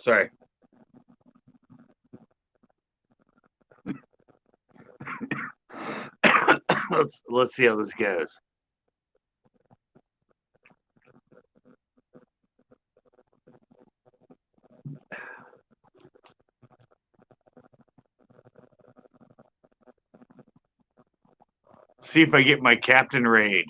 Sorry. let's see how this goes. See if I get my Captain Raid.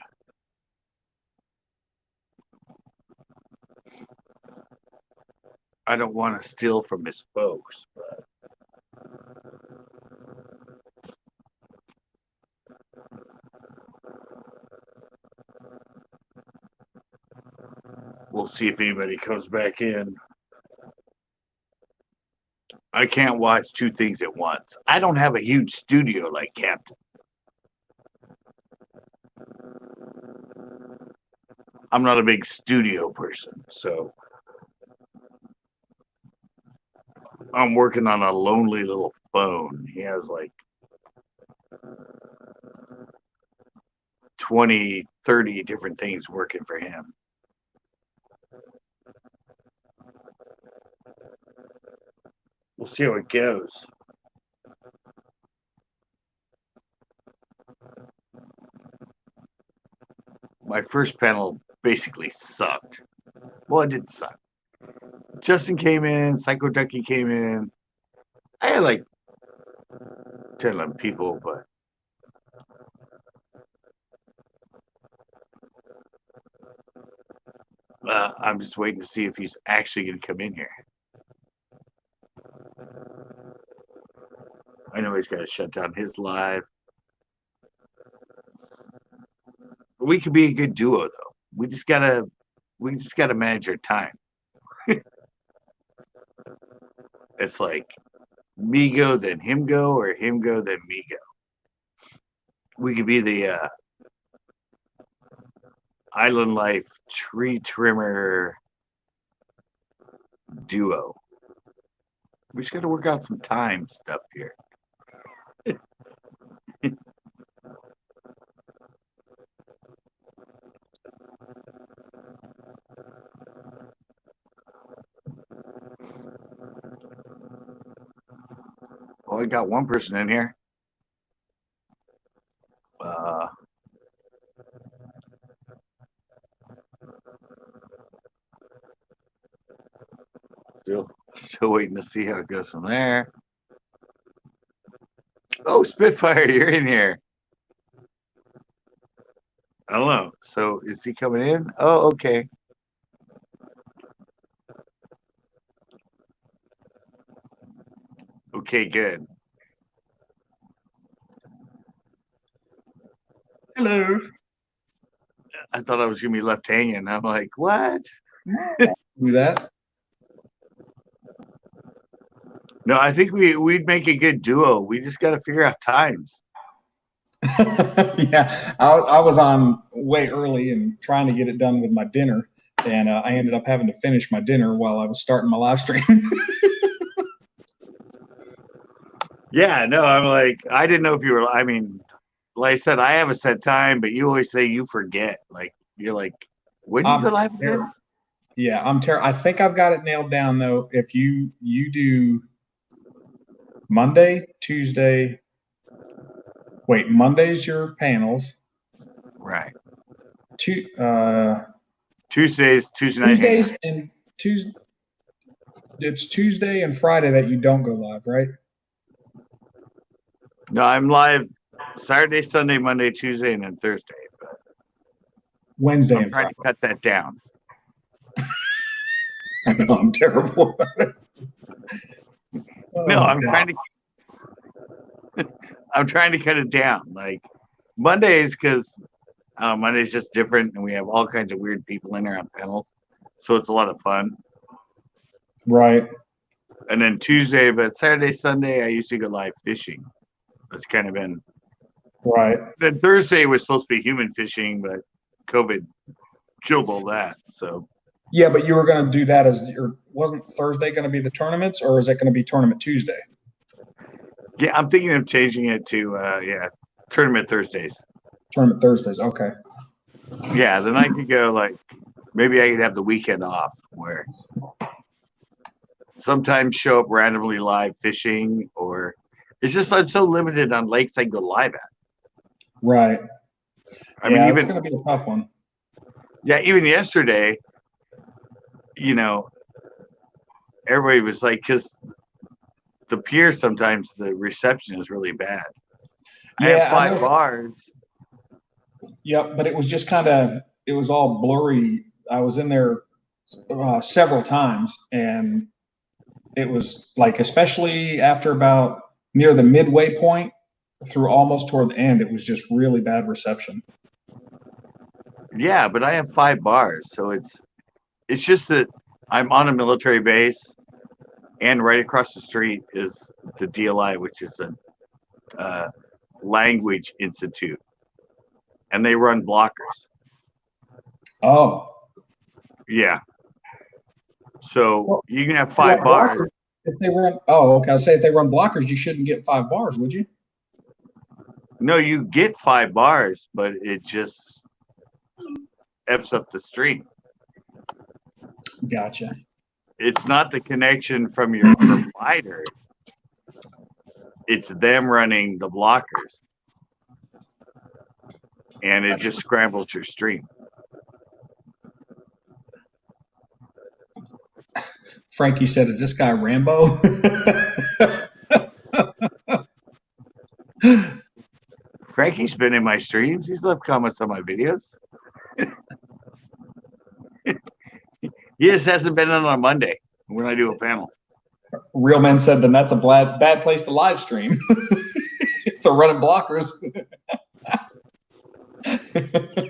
I don't want to steal from his folks, but we'll see if anybody comes back in. I can't watch two things at once. I don't have a huge studio like Captain. I'm not a big studio person, so I'm working on a lonely little phone. He has like 20, 30 different things working for him. We'll see how it goes. My first panel basically sucked. Well, it didn't suck. Justin came in, Psycho Ducky came in. I had like 10, 11 people, but I'm just waiting to see if he's actually going to come in here. I know he's got to shut down his live. We could be a good duo, though. We just gotta manage our time. It's like me go, then him go, or him go, then me go. We could be the Island Life tree trimmer duo. We just got to work out some time stuff here. Well, I got one person in here. Still waiting to see how it goes from there. Oh, Spitfire, you're in here. I don't know. So is he coming in? Oh, okay. Okay, good. Hello. I thought I was gonna be left hanging. I'm like, what? Do that. No, I think we'd make a good duo. We just got to figure out times. Yeah, I was on way early and trying to get it done with my dinner, and I ended up having to finish my dinner while I was starting my live stream. Yeah, no, I'm like, I didn't know if you were. I mean, like I said, I have a set time, but you always say you forget. Like you're like, when do you go live again? Yeah, I'm terrible. I think I've got it nailed down though. If you do Monday, Tuesday. Wait, Monday's your panels. Right. Tuesday night. And Tuesday. It's Tuesday and Friday that you don't go live, right? No, I'm live Saturday, Sunday, Monday, Tuesday, and then Thursday. But Wednesday I'm and trying Friday. to cut that down. I know I'm terrible about it. No, I'm trying to cut it down. Like Mondays, because Monday's just different, and we have all kinds of weird people in there on panels, so it's a lot of fun. Right. And then Tuesday, but Saturday, Sunday, I usually go live fishing. That's kind of been right. Then Thursday was supposed to be human fishing, but COVID killed all that. So yeah, but you were going to do that wasn't Thursday going to be the tournaments, or is it going to be Tournament Tuesday? Yeah, I'm thinking of changing it to Tournament Thursdays. Tournament Thursdays, okay. Yeah, then I could go maybe I could have the weekend off where sometimes show up randomly live fishing, or it's just I'm so limited on lakes I can go live at. Right. I mean, Yeah, it's even going to be a tough one. yeah, even yesterday, you know, everybody was like, because the pier sometimes the reception is really bad. I have Yeah, I 5 know. bars. Yep, but it was just kind of, it was all blurry. I was in there several times, and it was like, especially after about near the midway point through almost toward the end, it was just really bad reception. Yeah, but I have 5 bars, so it's just that I'm on a military base, and right across the street is the DLI, which is a language institute, and they run blockers. Oh, Yeah, so well, you can have if they run 5 bars. blockers, if they run, oh, okay. I say if they run blockers, you shouldn't get 5 bars, would you? No, you get 5 bars, but it just f's up the stream. Gotcha. It's not the connection from your provider. It's them running the blockers, and it just scrambles your stream. Frankie said, "Is this guy Rambo?" Frankie's been in my streams. He's left comments on my videos. He just hasn't been on Monday when I do a panel. Real Men said, "Then that's a bad place to live stream if they're running blockers."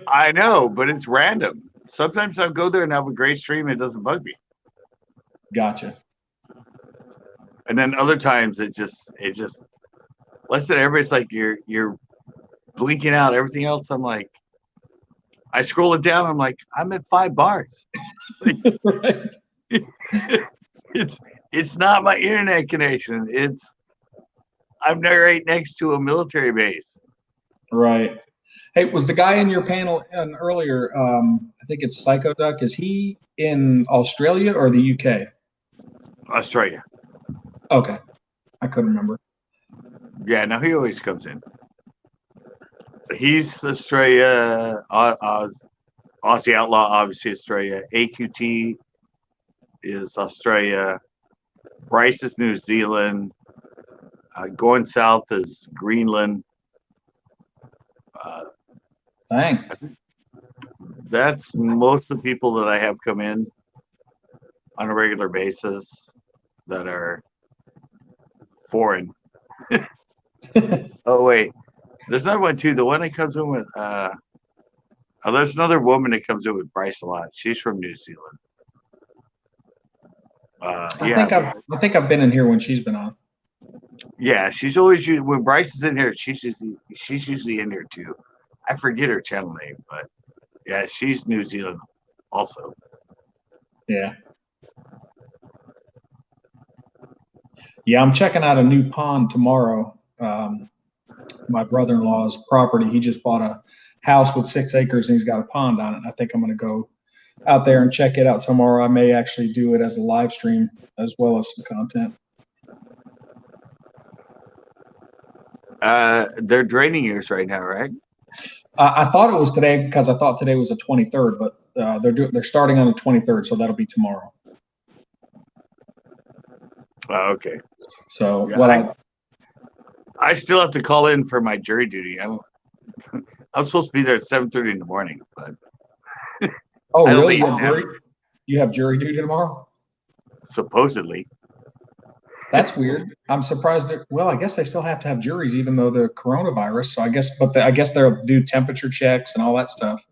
I know, but it's random. Sometimes I'll go there and have a great stream. It doesn't bug me. Gotcha. And then other times it just like I said, everybody's like you're blinking out. Everything else, I'm like, I scroll it down. I'm like, I'm at 5 bars. Like, Right. it's not my internet connection. I'm right next to a military base. Right. Hey, was the guy in your panel earlier? I think it's Psycho Duck. Is he in Australia or the UK? Australia. Okay, I couldn't remember. Yeah, no, he always comes in. He's Australia. Aussie Outlaw, obviously Australia. AQT is Australia. Bryce is New Zealand. Going south is Greenland. Dang. That's most of the people that I have come in on a regular basis that are foreign. Oh wait, there's another one too. The one that comes in with there's another woman that comes in with Bryce a lot. She's from New Zealand. I think I've been in here when she's been on. Yeah, she's always when Bryce is in here. She's usually in here too. I forget her channel name, but yeah, she's New Zealand also. Yeah. Yeah, I'm checking out a new pond tomorrow. My brother-in-law's property. He just bought a house with 6 acres and he's got a pond on it. I think I'm going to go out there and check it out tomorrow. I may actually do it as a live stream as well as some content. They're draining yours right now, right? I thought it was today because I thought today was the 23rd, but they're starting on the 23rd, so that'll be tomorrow. Oh, okay. So yeah, I still have to call in for my jury duty. I'm supposed to be there at 7:30 in the morning, but oh really? You have jury duty tomorrow? Supposedly. That's weird. I'm surprised. Well, I guess they still have to have juries, even though the coronavirus. So I guess they'll do temperature checks and all that stuff.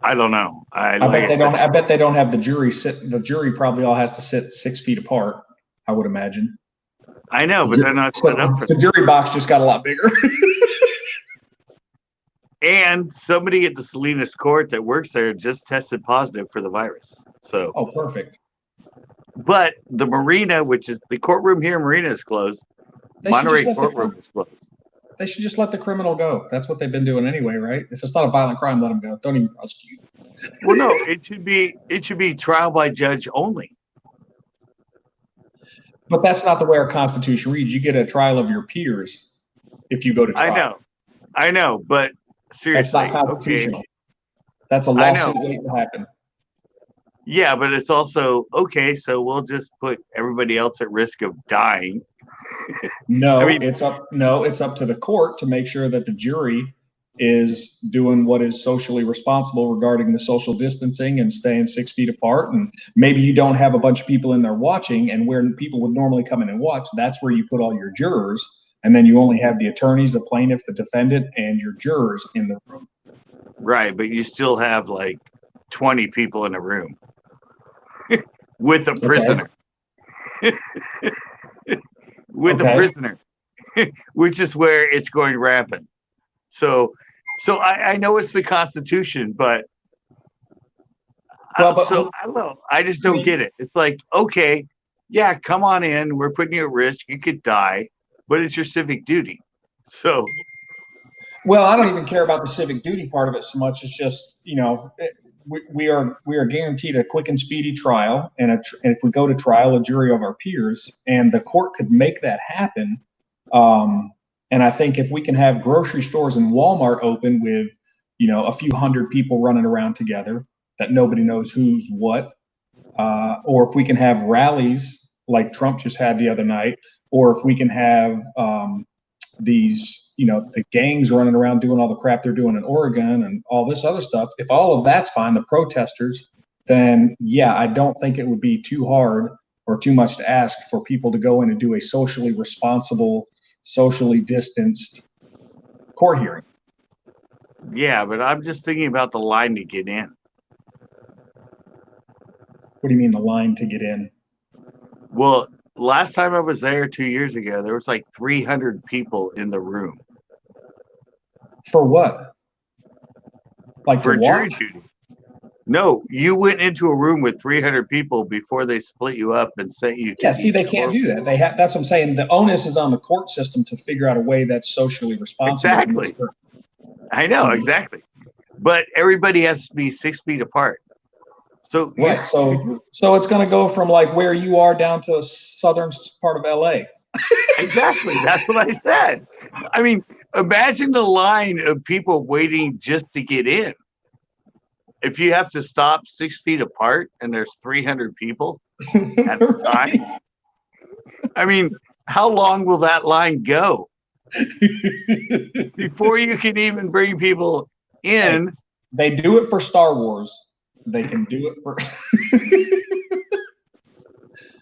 I don't know. I bet they don't have the jury sit. The jury probably all has to sit 6 feet apart, I would imagine. I know, but they're not set up for the jury box just got a lot bigger. And somebody at the Salinas court that works there just tested positive for the virus. So. Oh, perfect. But the marina, which is the courtroom here, marina is closed. Monterey courtroom is closed. They should just let the criminal go. That's what they've been doing anyway, right? If it's not a violent crime, let them go. Don't even prosecute. Well, no, it should be trial by judge only. But that's not the way our Constitution reads. You get a trial of your peers if you go to trial. I know, but That's not seriously, okay, constitutional. That's a I know. lawsuit waiting to happen. Yeah, but it's also okay. So we'll just put everybody else at risk of dying. I No, mean, it's up. No, it's up to the court to make sure that the jury is doing what is socially responsible regarding the social distancing and staying 6 feet apart. And maybe you don't have a bunch of people in there watching, and where people would normally come in and watch, that's where you put all your jurors. And then you only have the attorneys, the plaintiff, the defendant, and your jurors in the room. right, but you still have like 20 people in a room with a prisoner. With a prisoner, which is where it's going rampant. So I know it's the Constitution, but Well, but I don't know. I just don't get it. It's like, okay, yeah, come on in. We're putting you at risk. You could die, but it's your civic duty. So, well, I don't even care about the civic duty part of it so much. It's just, we are guaranteed a quick and speedy trial, and if we go to trial, a jury of our peers, and the court could make that happen. And I think if we can have grocery stores and Walmart open with, a few hundred people running around together that nobody knows who's what, or if we can have rallies like Trump just had the other night, or if we can have these, the gangs running around doing all the crap they're doing in Oregon and all this other stuff, if all of that's fine, the protesters, then yeah, I don't think it would be too hard or too much to ask for people to go in and do a socially responsible, socially distanced court hearing. yeah, but I'm just thinking about the line to get in. What do you mean the line to get in? Well, last time I was there 2 years ago, there was like 300 people in the room. For what? Like for to jury watch? duty. No, you went into a room with 300 people before they split you up and sent you to Yeah, see, they each can't court. do that. That's what I'm saying. The onus is on the court system to figure out a way that's socially responsible. Exactly. I know, exactly. But everybody has to be 6 feet apart. So Right. So it's going to go from like where you are down to the southern part of LA. exactly. That's what I said. I mean, imagine the line of people waiting just to get in. If you have to stop 6 feet apart and there's 300 people at the time, I mean, how long will that line go before you can even bring people in? They do it for Star Wars. They can do it for.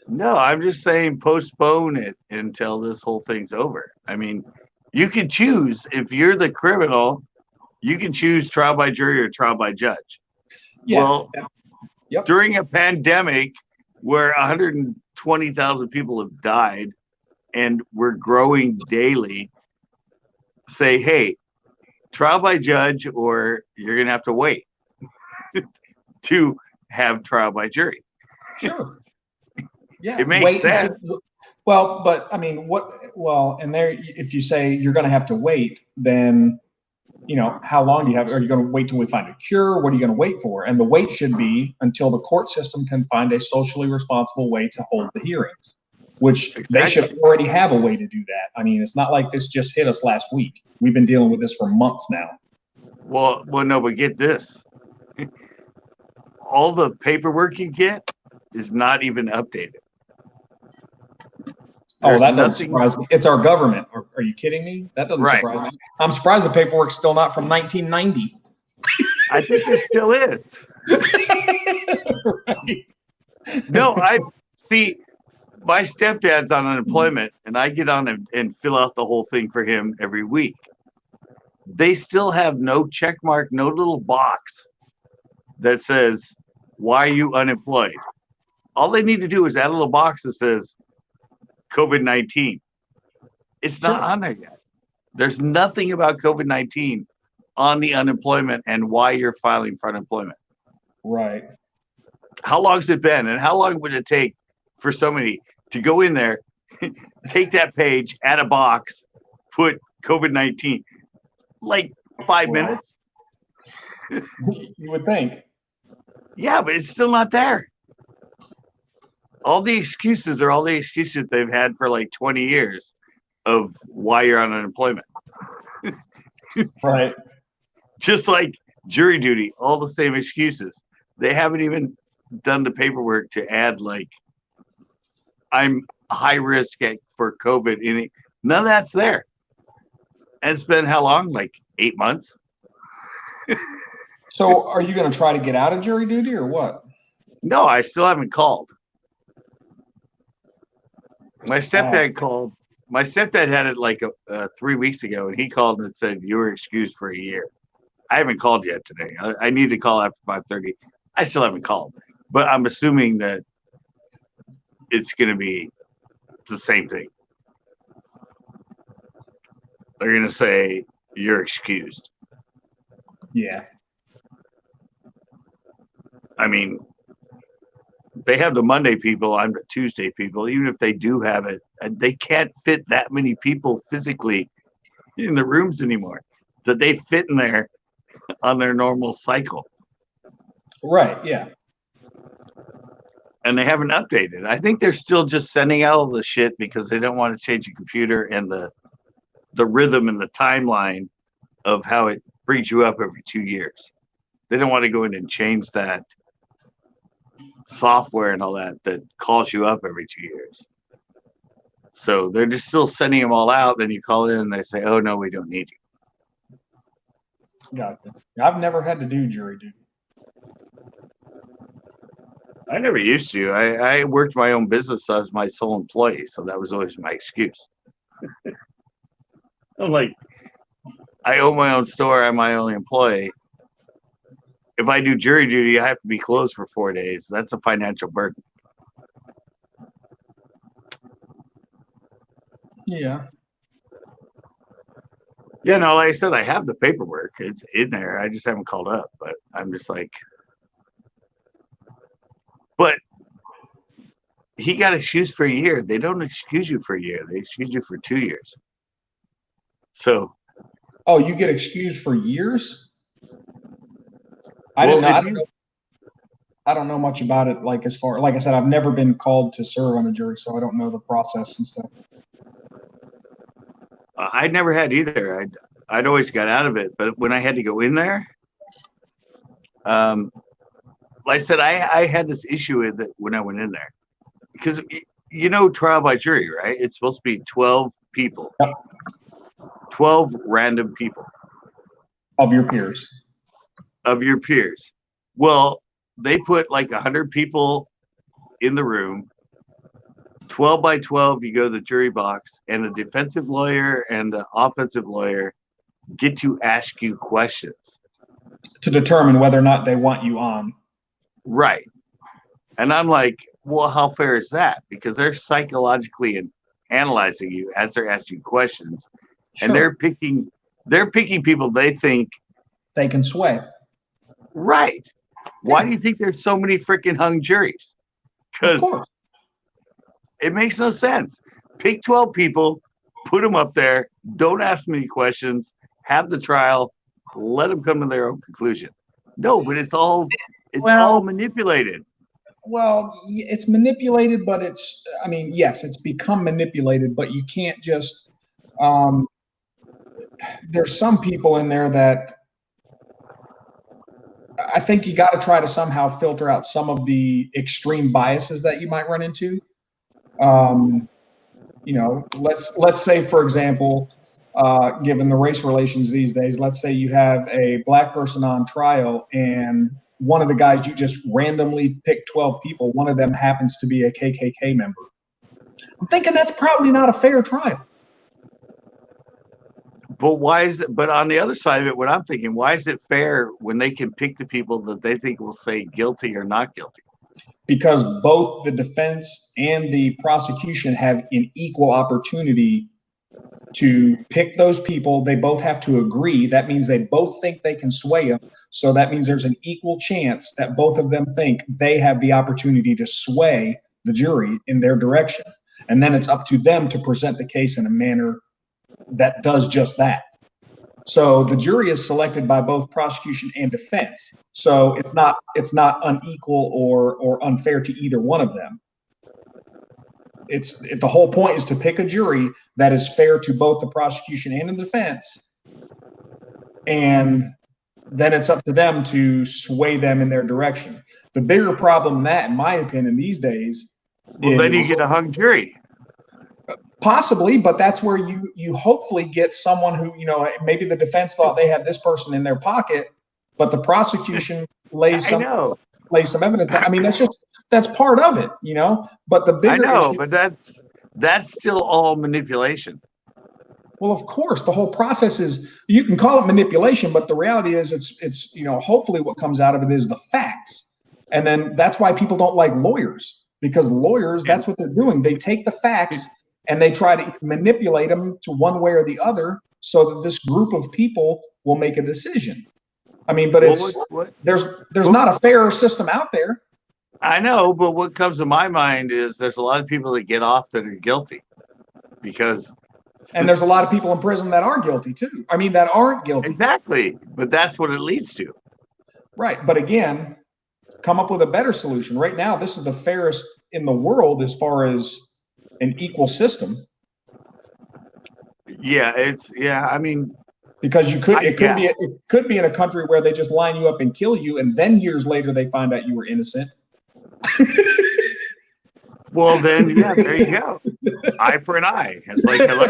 No, I'm just saying postpone it until this whole thing's over. I mean, you can choose if you're the criminal, you can choose trial by jury or trial by judge. Yeah. Well, during a pandemic where 120,000 people have died and we're growing daily, say, hey, trial by judge or you're going to have to wait to have trial by jury. Sure. Yeah. It makes sense. Well, but I mean, and there, if you say you're going to have to wait, then, how long do you have? Are you going to wait till we find a cure? What are you going to wait for? And the wait should be until the court system can find a socially responsible way to hold the hearings, which they should already have a way to do that. I mean, it's not like this just hit us last week. We've been dealing with this for months now. Well, no, but get this. All the paperwork you get is not even updated. That doesn't surprise me. It's our government. Are you kidding me? That doesn't surprise me. I'm surprised the paperwork's still not from 1990. I think it still is. Right. No, I see. My stepdad's on unemployment, and I get on and fill out the whole thing for him every week. They still have no check mark, no little box that says, why are you unemployed? All they need to do is add a little box that says COVID-19. It's not on there yet. There's nothing about COVID-19 on the unemployment and why you're filing for unemployment. Right. How long's it been? And how long would it take for somebody to go in there, take that page, add a box, put COVID-19? Like 5 minutes? You would think. Yeah, but it's still not there. All the excuses are all the excuses they've had for like 20 years of why you're on unemployment. Right. Just like jury duty, all the same excuses. They haven't even done the paperwork to add like I'm high risk for COVID. None of that's there. And it's been how long? Like 8 months? So are you going to try to get out of jury duty or what? No, I still haven't called. My stepdad called. My stepdad had it like 3 weeks ago, and he called and said you were excused for a year. I haven't called yet today. I need to call after 5:30. I still haven't called, but I'm assuming that it's going to be the same thing. They're going to say you're excused. Yeah. I mean, they have the Monday people. I'm the Tuesday people. Even if they do have it, they can't fit that many people physically in the rooms anymore that they fit in there on their normal cycle. Right. Yeah. And they haven't updated. I think they're still just sending out all the shit because they don't want to change the computer and the rhythm and the timeline of how it brings you up every 2 years. They don't want to go in and change that software and all that calls you up every 2 years. So they're just still sending them all out. Then you call in and they say, oh, no, we don't need you. Gotcha. I've never had to do jury duty. I never used to. I worked my own business as my sole employee, so that was always my excuse. I'm like, I own my own store. I'm my only employee. If I do jury duty, I have to be closed for 4 days. That's a financial burden. Yeah. Yeah, no, like I said, I have the paperwork. It's in there. I just haven't called up. But I'm just like, but he got excused for a year. They don't excuse you for a year. They excuse you for 2 years. So. Oh, you get excused for years? I didn't know. I don't know much about it. Like I said, I've never been called to serve on a jury, so I don't know the process and stuff. I never had either. I'd always got out of it, but when I had to go in there, like I said, I had this issue with it when I went in there because trial by jury, right? It's supposed to be 12 people, Yep. 12 random people of your peers. Well, they put like 100 people in the room. 12 by 12, you go to the jury box, and the defensive lawyer and the offensive lawyer get to ask you questions to determine whether or not they want you on. Right. And I'm like, well, how fair is that? Because they're psychologically analyzing you as they're asking questions. Sure. And they're picking people they think they can sway. Right. Why do you think there's so many freaking hung juries? Because it makes no sense. Pick 12 people, put them up there, don't ask them any questions, have the trial, let them come to their own conclusion. No, but it's all manipulated. Well, it's manipulated, but yes, it's become manipulated, but you can't just, there's some people in there that I think you got to try to somehow filter out some of the extreme biases that you might run into. Let's say, for example, given the race relations these days, let's say you have a black person on trial and one of the guys you just randomly pick 12 people, one of them happens to be a KKK member. I'm thinking that's probably not a fair trial. But but on the other side of it, what I'm thinking, why is it fair when they can pick the people that they think will say guilty or not guilty? Because both the defense and the prosecution have an equal opportunity to pick those people. They both have to agree. That means they both think they can sway them. So that means there's an equal chance that both of them think they have the opportunity to sway the jury in their direction. And then it's up to them to present the case in a manner that does just that. So the jury is selected by both prosecution and defense. So it's not unequal or unfair to either one of them. The whole point is to pick a jury that is fair to both the prosecution and the defense, and then it's up to them to sway them in their direction. The bigger problem than that, in my opinion, these days, well, then you get a hung jury. Possibly, but that's where you hopefully get someone who, maybe the defense thought they had this person in their pocket, but the prosecution lays some evidence. I mean, that's part of it, But the bigger issue, but that's still all manipulation. Well, of course, the whole process is, you can call it manipulation, but the reality is it's hopefully what comes out of it is the facts. And then that's why people don't like lawyers, because lawyers, that's what they're doing. They take the facts and they try to manipulate them to one way or the other so that this group of people will make a decision. I mean, but there's not a fairer system out there. I know, but what comes to my mind is there's a lot of people that get off that are guilty and there's a lot of people in prison that are guilty too. I mean, that aren't guilty. Exactly, but that's what it leads to. Right, but again, come up with a better solution. Right now, this is the fairest in the world as far as an equal system. Yeah, I mean, because it could be in a country where they just line you up and kill you, and then years later they find out you were innocent. Well, then, yeah, there you go. Eye for an eye. It's like, hello.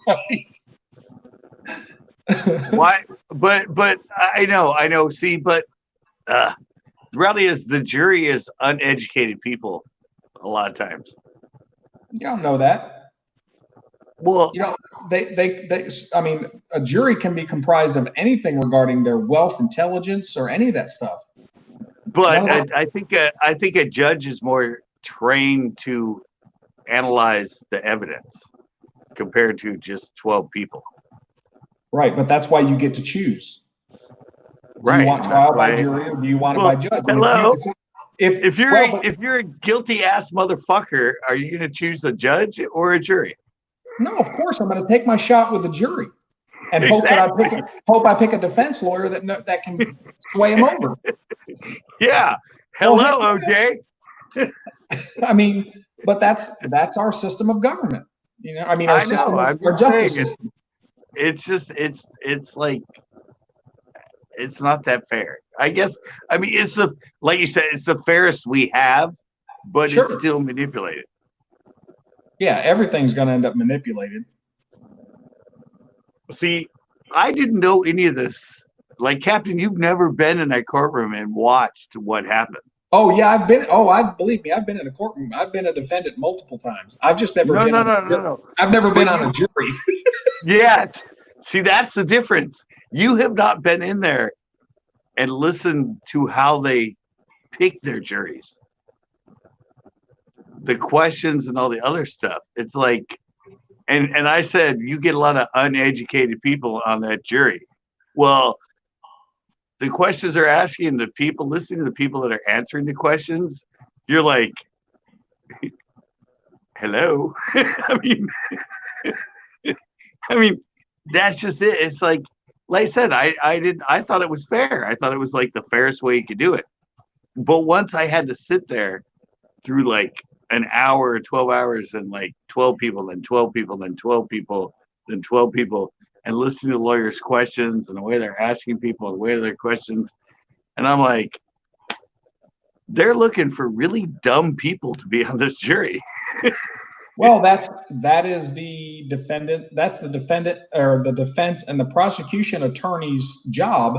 Right. Why? But I know. See, but the reality is the jury is uneducated people a lot of times. You don't know that. Well, I mean, a jury can be comprised of anything regarding their wealth, intelligence, or any of that stuff. But I think a judge is more trained to analyze the evidence compared to just 12 people. Right, but that's why you get to choose. Right. Do you want trial by jury or do you want it by judge? Hello. If you're a guilty ass motherfucker, are you going to choose a judge or a jury? No, of course I'm going to take my shot with the jury and hope I pick a defense lawyer that can sway him over. Yeah. Hello, OJ. I mean, but that's our system of government. I mean, our justice system. It's just it's like it's not that fair. I guess. I mean, like you said, it's the fairest we have, but It's still manipulated. Yeah, everything's going to end up manipulated. See, I didn't know any of this. Like, Captain, you've never been in that courtroom and watched what happened. Oh yeah, believe me, I've been in a courtroom. I've been a defendant multiple times. I've just never been. No. I've never been on a jury. Yes. See, that's the difference. You have not been in there and listened to how they pick their juries, the questions and all the other stuff. It's like, and I said, you get a lot of uneducated people on that jury. Well, the questions they're asking, the people listening to the people that are answering the questions, you're like, hello. I mean, that's just it. It's like I said, I thought it was fair. I thought it was like the fairest way you could do it. But once I had to sit there through like an hour, 12 hours, and like 12 people, then 12 people, then 12 people, then 12 people, and listen to lawyers' questions and the way they're asking people, the way of their questions. And I'm like, they're looking for really dumb people to be on this jury. Well, that is the defendant. That's the defendant or the defense and the prosecution attorney's job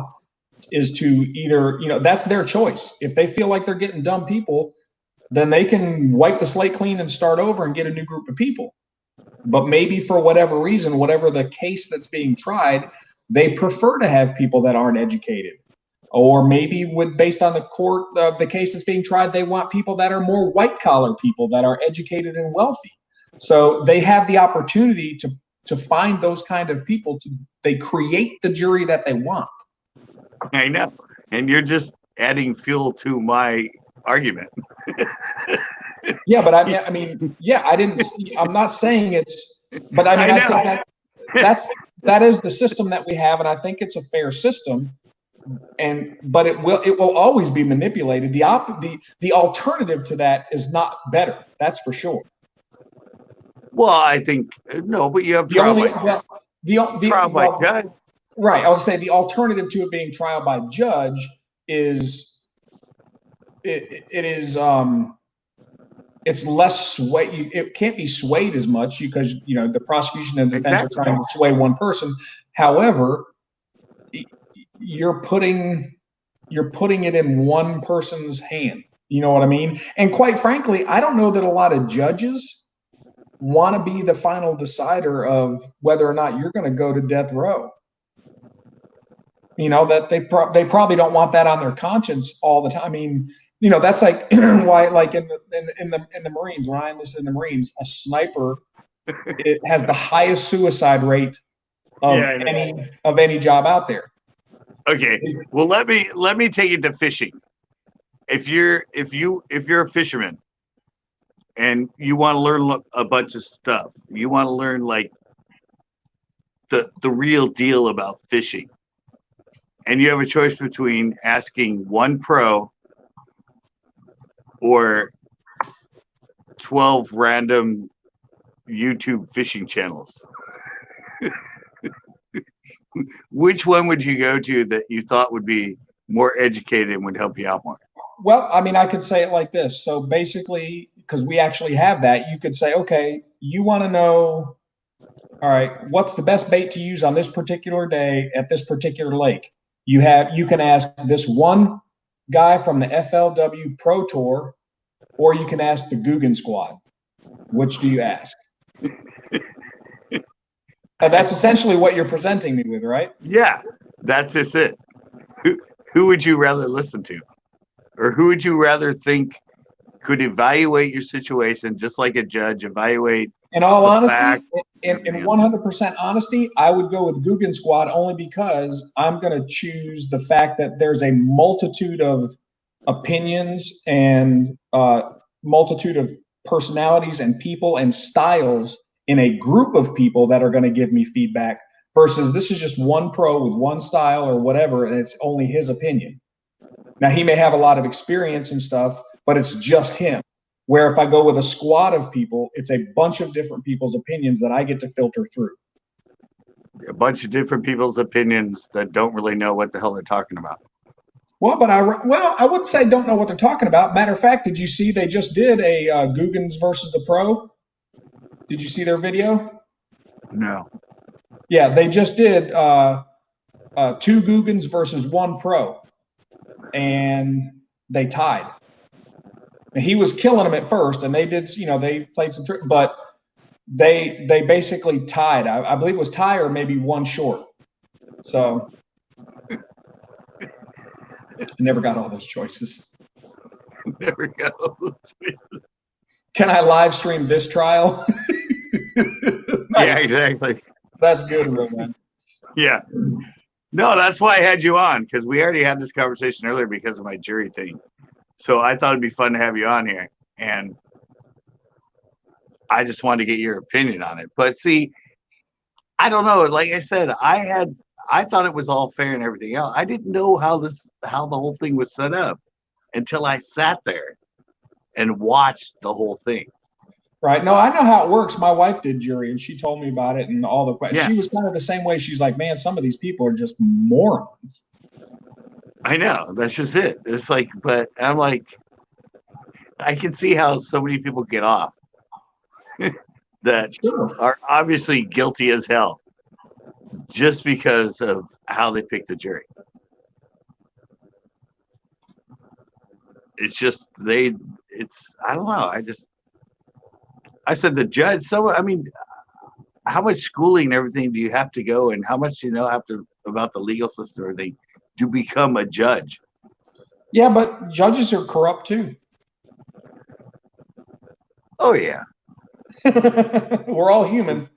is to either, that's their choice. If they feel like they're getting dumb people, then they can wipe the slate clean and start over and get a new group of people. But maybe for whatever reason, whatever the case that's being tried, they prefer to have people that aren't educated. Or maybe based on the case that's being tried, they want people that are more white collar people that are educated and wealthy. So they have the opportunity to find those kind of people. They create the jury that they want. I know. And you're just adding fuel to my argument. Yeah, but I'm not saying it's, but I mean, I think that is the system that we have, and I think it's a fair system. But it will always be manipulated. The alternative to that is not better. That's for sure. Well, I think no, but you have The trial only by well, trial by judge. right. I was saying the alternative to it being trial by judge is it is it's less sway. It can't be swayed as much because the prosecution and the defense are trying to sway one person. However, you're putting it in one person's hand. You know what I mean? And quite frankly, I don't know that a lot of judges want to be the final decider of whether or not you're going to go to death row. That they probably don't want that on their conscience all the time. I mean, that's like why, like in the Marines, Ryan, this is in the Marines, a sniper, it has the highest suicide rate of any job out there. Okay, well let me take it to fishing. If you're a fisherman and you want to learn a bunch of stuff, you want to learn like the real deal about fishing, and you have a choice between asking one pro or 12 random YouTube fishing channels. Which one would you go to that you thought would be more educated and would help you out more? Well, I mean, I could say it like this. So basically, because we actually have that, you could say, okay, you want to know, all right, what's the best bait to use on this particular day at this particular lake? You can ask this one guy from the FLW Pro Tour, or you can ask the Guggen Squad. Which do you ask? And that's essentially what you're presenting me with, right? Yeah, that's just it. Who would you rather listen to? Or who would you rather think could evaluate your situation just like a judge evaluate? In all honesty, in 100% honesty, I would go with Guggen Squad only because I'm going to choose the fact that there's a multitude of opinions and multitude of personalities and people and styles in a group of people that are going to give me feedback versus this is just one pro with one style or whatever, and it's only his opinion. Now, he may have a lot of experience and stuff, but it's just him. Where if I go with a squad of people, it's a bunch of different people's opinions that I get to filter through. A bunch of different people's opinions that don't really know what the hell they're talking about. Well, I wouldn't say don't know what they're talking about. Matter of fact, did you see they just did a Guggens versus the Pro? Did you see their video? No. Yeah, they just did two Guggens versus one Pro, and they tied. And he was killing them at first, and they did, they played some trick, but they basically tied. I believe it was tie or maybe one short. So I never got all those choices. Never got all those choices. Can I live stream this trial? Nice. Yeah, exactly. That's good, Roman. Yeah. No, that's why I had you on, because we already had this conversation earlier because of my jury thing. So I thought it'd be fun to have you on here, and I just wanted to get your opinion on it. But see, I don't know. Like I said, I thought it was all fair and everything else. I didn't know how the whole thing was set up until I sat there and watched the whole thing. Right. No, I know how it works. My wife did jury, and she told me about it and all the questions. Yeah. She was kind of the same way. She's like, man, some of these people are just morons. I know. That's just it. It's like, but I'm like, I can see how so many people get off that are obviously guilty as hell just because of how they pick the jury. It's just, I don't know. I said the judge, I mean, how much schooling and everything do you have to go, and how much do you know about the legal system or they to become a judge? Yeah, but judges are corrupt too. Oh yeah. We're all human.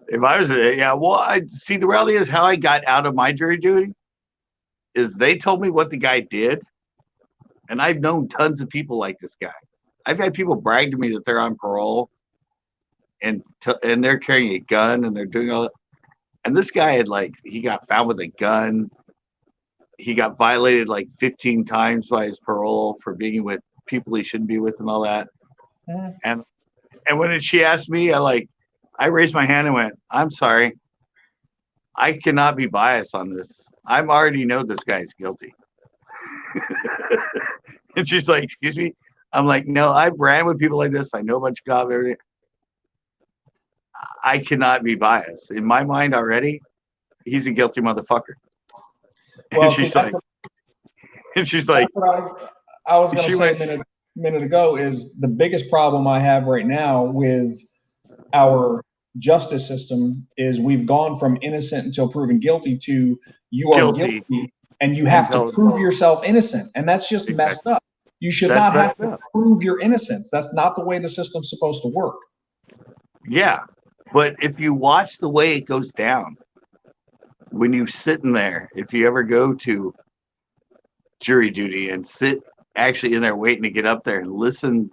If I was, well, I see the reality is how I got out of my jury duty is they told me what the guy did, and I've known tons of people like this guy. I've had people brag to me that they're on parole and they're carrying a gun and they're doing all that. And this guy had he got found with a gun. He got violated like 15 times by his parole for being with people he shouldn't be with and all that. Mm. And when she asked me, I raised my hand and went, I'm sorry. I cannot be biased on this. I already know this guy's guilty. And she's like, excuse me? I'm like, no, I've ran with people like this. I know a bunch of cops, everything. I cannot be biased. In my mind already, he's a guilty motherfucker. Well, And she's like, what I was going to say a minute ago is the biggest problem I have right now with our justice system is we've gone from innocent until proven guilty to you are guilty and you have to prove yourself innocent. And that's just messed up. You should not have to prove your innocence. That's not the way the system's supposed to work. Yeah. But if you watch the way it goes down, when you sit in there, if you ever go to jury duty and sit actually in there waiting to get up there and listen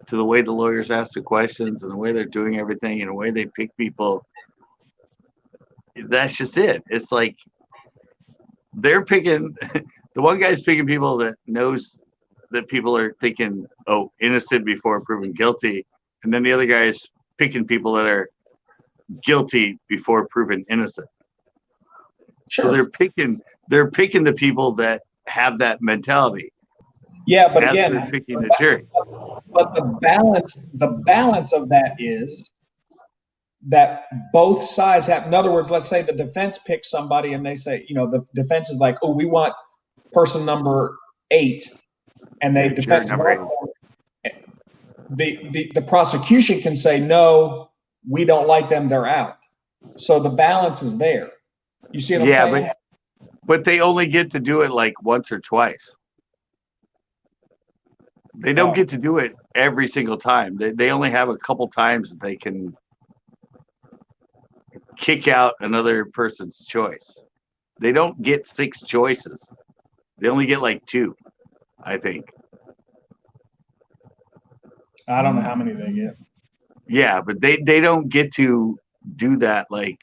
to the way the lawyers ask the questions and the way they're doing everything and the way they pick people, that's just it. It's like they're picking, the one guy's picking people that knows that people are thinking, oh, innocent before proven guilty. And then the other guy's picking people that are guilty before proven innocent. Sure. So they're picking the people that have that mentality. Yeah, but again, they're picking the jury. But the balance of that is that both sides have, in other words, let's say the defense picks somebody and they say, the defense is like, oh, we want person number 8, and they defense the prosecution can say, no, we don't like them, they're out. So the balance is there. You see what I'm saying? But they only get to do it like once or twice. They don't get to do it every single time. They only have a couple times that they can kick out another person's choice. They don't get 6 choices. They only get like 2, I think. I don't know how many they get. Yeah, but they don't get to do that. Like,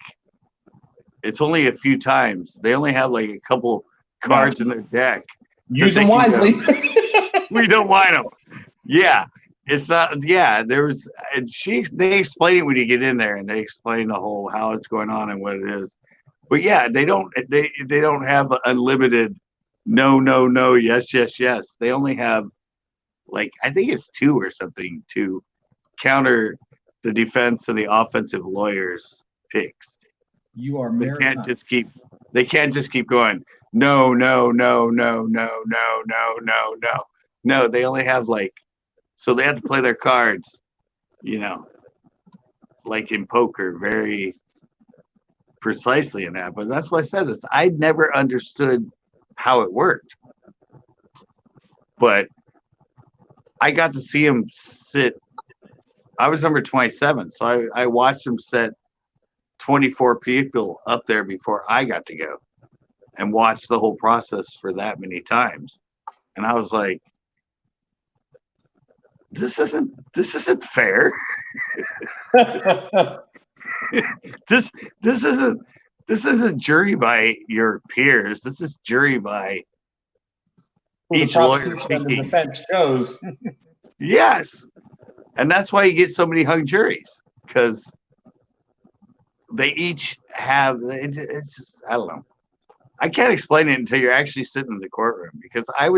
it's only a few times. They only have like a couple cards in their deck. Use them wisely. We don't want them. Yeah, it's not. Yeah, they explain it when you get in there, and they explain the whole how it's going on and what it is. But yeah, they don't have unlimited no, yes. They only have like, I think it's 2 or something to counter the defense and the offensive lawyers' picks. You are maritime. They can't just keep going. No. No, they only have so they have to play their cards, like in poker, very precisely in that. But that's why I said this. I never understood how it worked. But I got to see him sit. I was number 27, so I watched him set 24 people up there before I got to go and watch the whole process for that many times. And I was like, this isn't fair. This isn't jury by your peers. This is jury by each lawyer picking. The defense chose. Yes. And that's why you get so many hung juries, because they each have, it's just, I don't know. I can't explain it until you're actually sitting in the courtroom, because I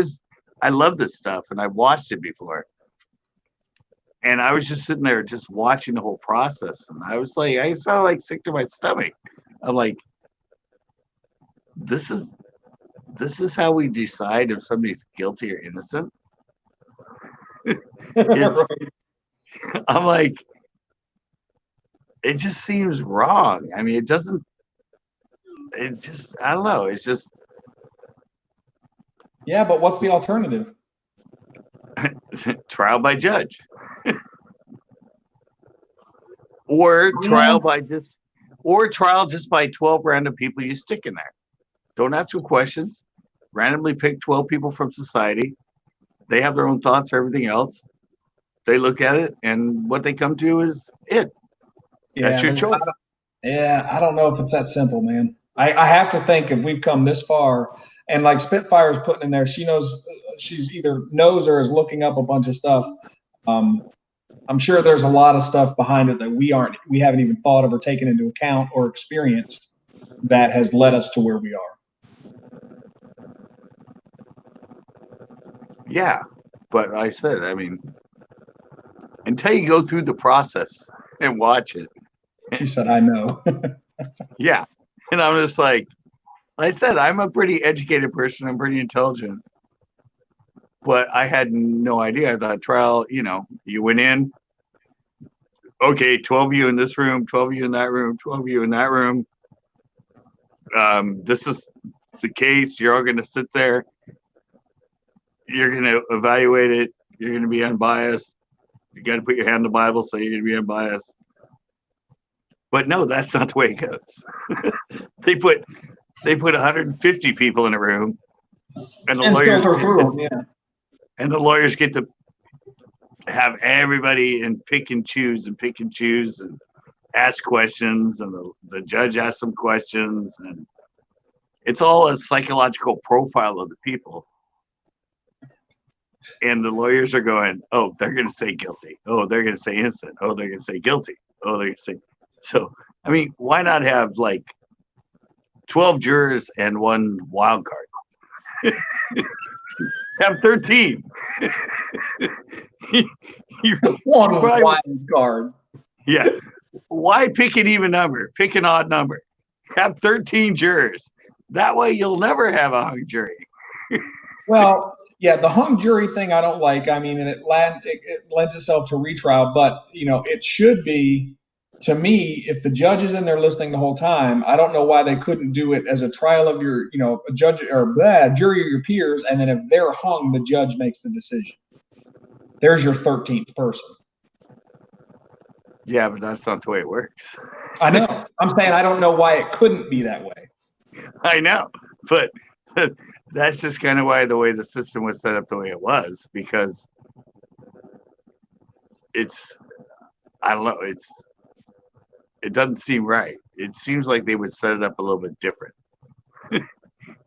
love this stuff and I've watched it before. And I was just sitting there just watching the whole process. And I was like, I saw sick to my stomach. I'm like, this is how we decide if somebody's guilty or innocent. I'm like, it just seems wrong. I mean, I don't know. It's just. Yeah, but what's the alternative? Trial by judge. Or trial just by 12 random people you stick in there. Don't ask them questions. Randomly pick 12 people from society. They have their own thoughts, everything else. They look at it, and what they come to is it. Yeah, that's your choice. Yeah, I don't know if it's that simple, man. I have to think if we've come this far, and like Spitfire's putting in there, she knows she's either knows or is looking up a bunch of stuff. Um, I'm sure there's a lot of stuff behind it that we haven't even thought of or taken into account or experienced that has led us to where we are. Yeah, but I said, I mean, until you go through the process and watch it, She said, I know. yeah. And I'm just like I said, I'm a pretty educated person. I'm pretty intelligent, but I had no idea. I thought trial, you went in, okay, 12 of you in this room, 12 of you in that room, 12 of you in that room. This is the case. You're all going to sit there. You're going to evaluate it. You're going to be unbiased. You got to put your hand on the Bible, so you're going to be unbiased. But no, that's not the way it goes. they put 150 people in a room, and the lawyers filter through them, yeah. And the lawyers get to have everybody and pick and choose and ask questions, and the judge asks some questions, and it's all a psychological profile of the people. And the lawyers are going, oh, they're going to say guilty. Oh, they're going to say innocent. Oh, they're going to say guilty. Oh, they're going to say. So, I mean, why not have like 12 jurors and one wild card? Have 13. One wild card. Yeah. Why pick an even number? Pick an odd number. Have 13 jurors. That way you'll never have a hung jury. Well, yeah, the hung jury thing I don't like. I mean, it lends itself to retrial, but it should be. To me, if the judge is in there listening the whole time, I don't know why they couldn't do it as a trial of your, a judge or jury of your peers, and then if they're hung, the judge makes the decision. There's your 13th person. Yeah, but that's not the way it works. I know. I'm saying I don't know why it couldn't be that way. I know, but that's just kind of why the way the system was set up the way it was, because I don't know, it doesn't seem right. It seems like they would set it up a little bit different.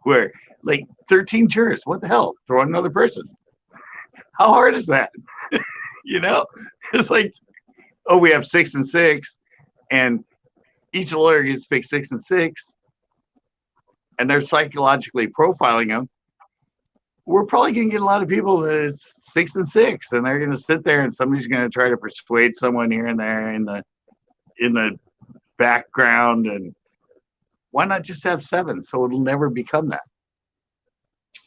Where, like, 13 jurors, what the hell? Throw in another person. How hard is that? It's like, oh, we have 6 and 6, and each lawyer gets to pick 6 and 6, and they're psychologically profiling them. We're probably going to get a lot of people that it's 6 and 6, and they're going to sit there, and somebody's going to try to persuade someone here and there in the background. And why not just have 7 so it'll never become that?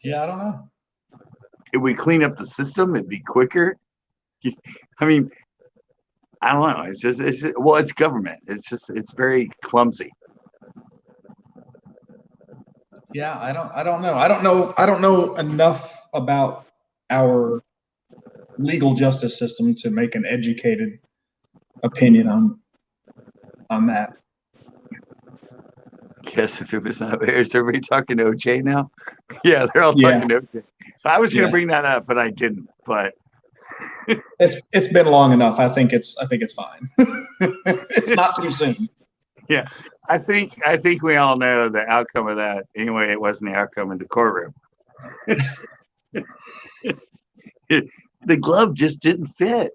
Yeah, I don't know. If we clean up the system, it'd be quicker. I mean, I don't know. It's just it's government. It's very clumsy. Yeah, I don't know. I don't know enough about our legal justice system to make an educated opinion on that. Guess if it was not, is everybody talking to OJ now? Yeah, they're all talking to OJ. I was going to bring that up, but I didn't. But it's been long enough. I think it's fine. It's not too soon. Yeah, I think we all know the outcome of that. Anyway, it wasn't the outcome in the courtroom. The glove just didn't fit.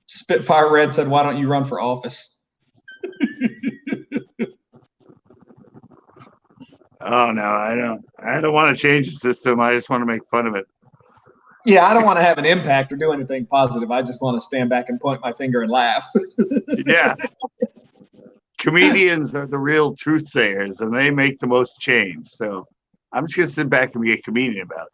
Spitfire Red said, "Why don't you run for office?" Oh no, I don't. I don't want to change the system. I just want to make fun of it. Yeah, I don't want to have an impact or do anything positive. I just want to stand back and point my finger and laugh. Yeah. Comedians are the real truth sayers, and they make the most change. So I'm just gonna sit back and be a comedian about it.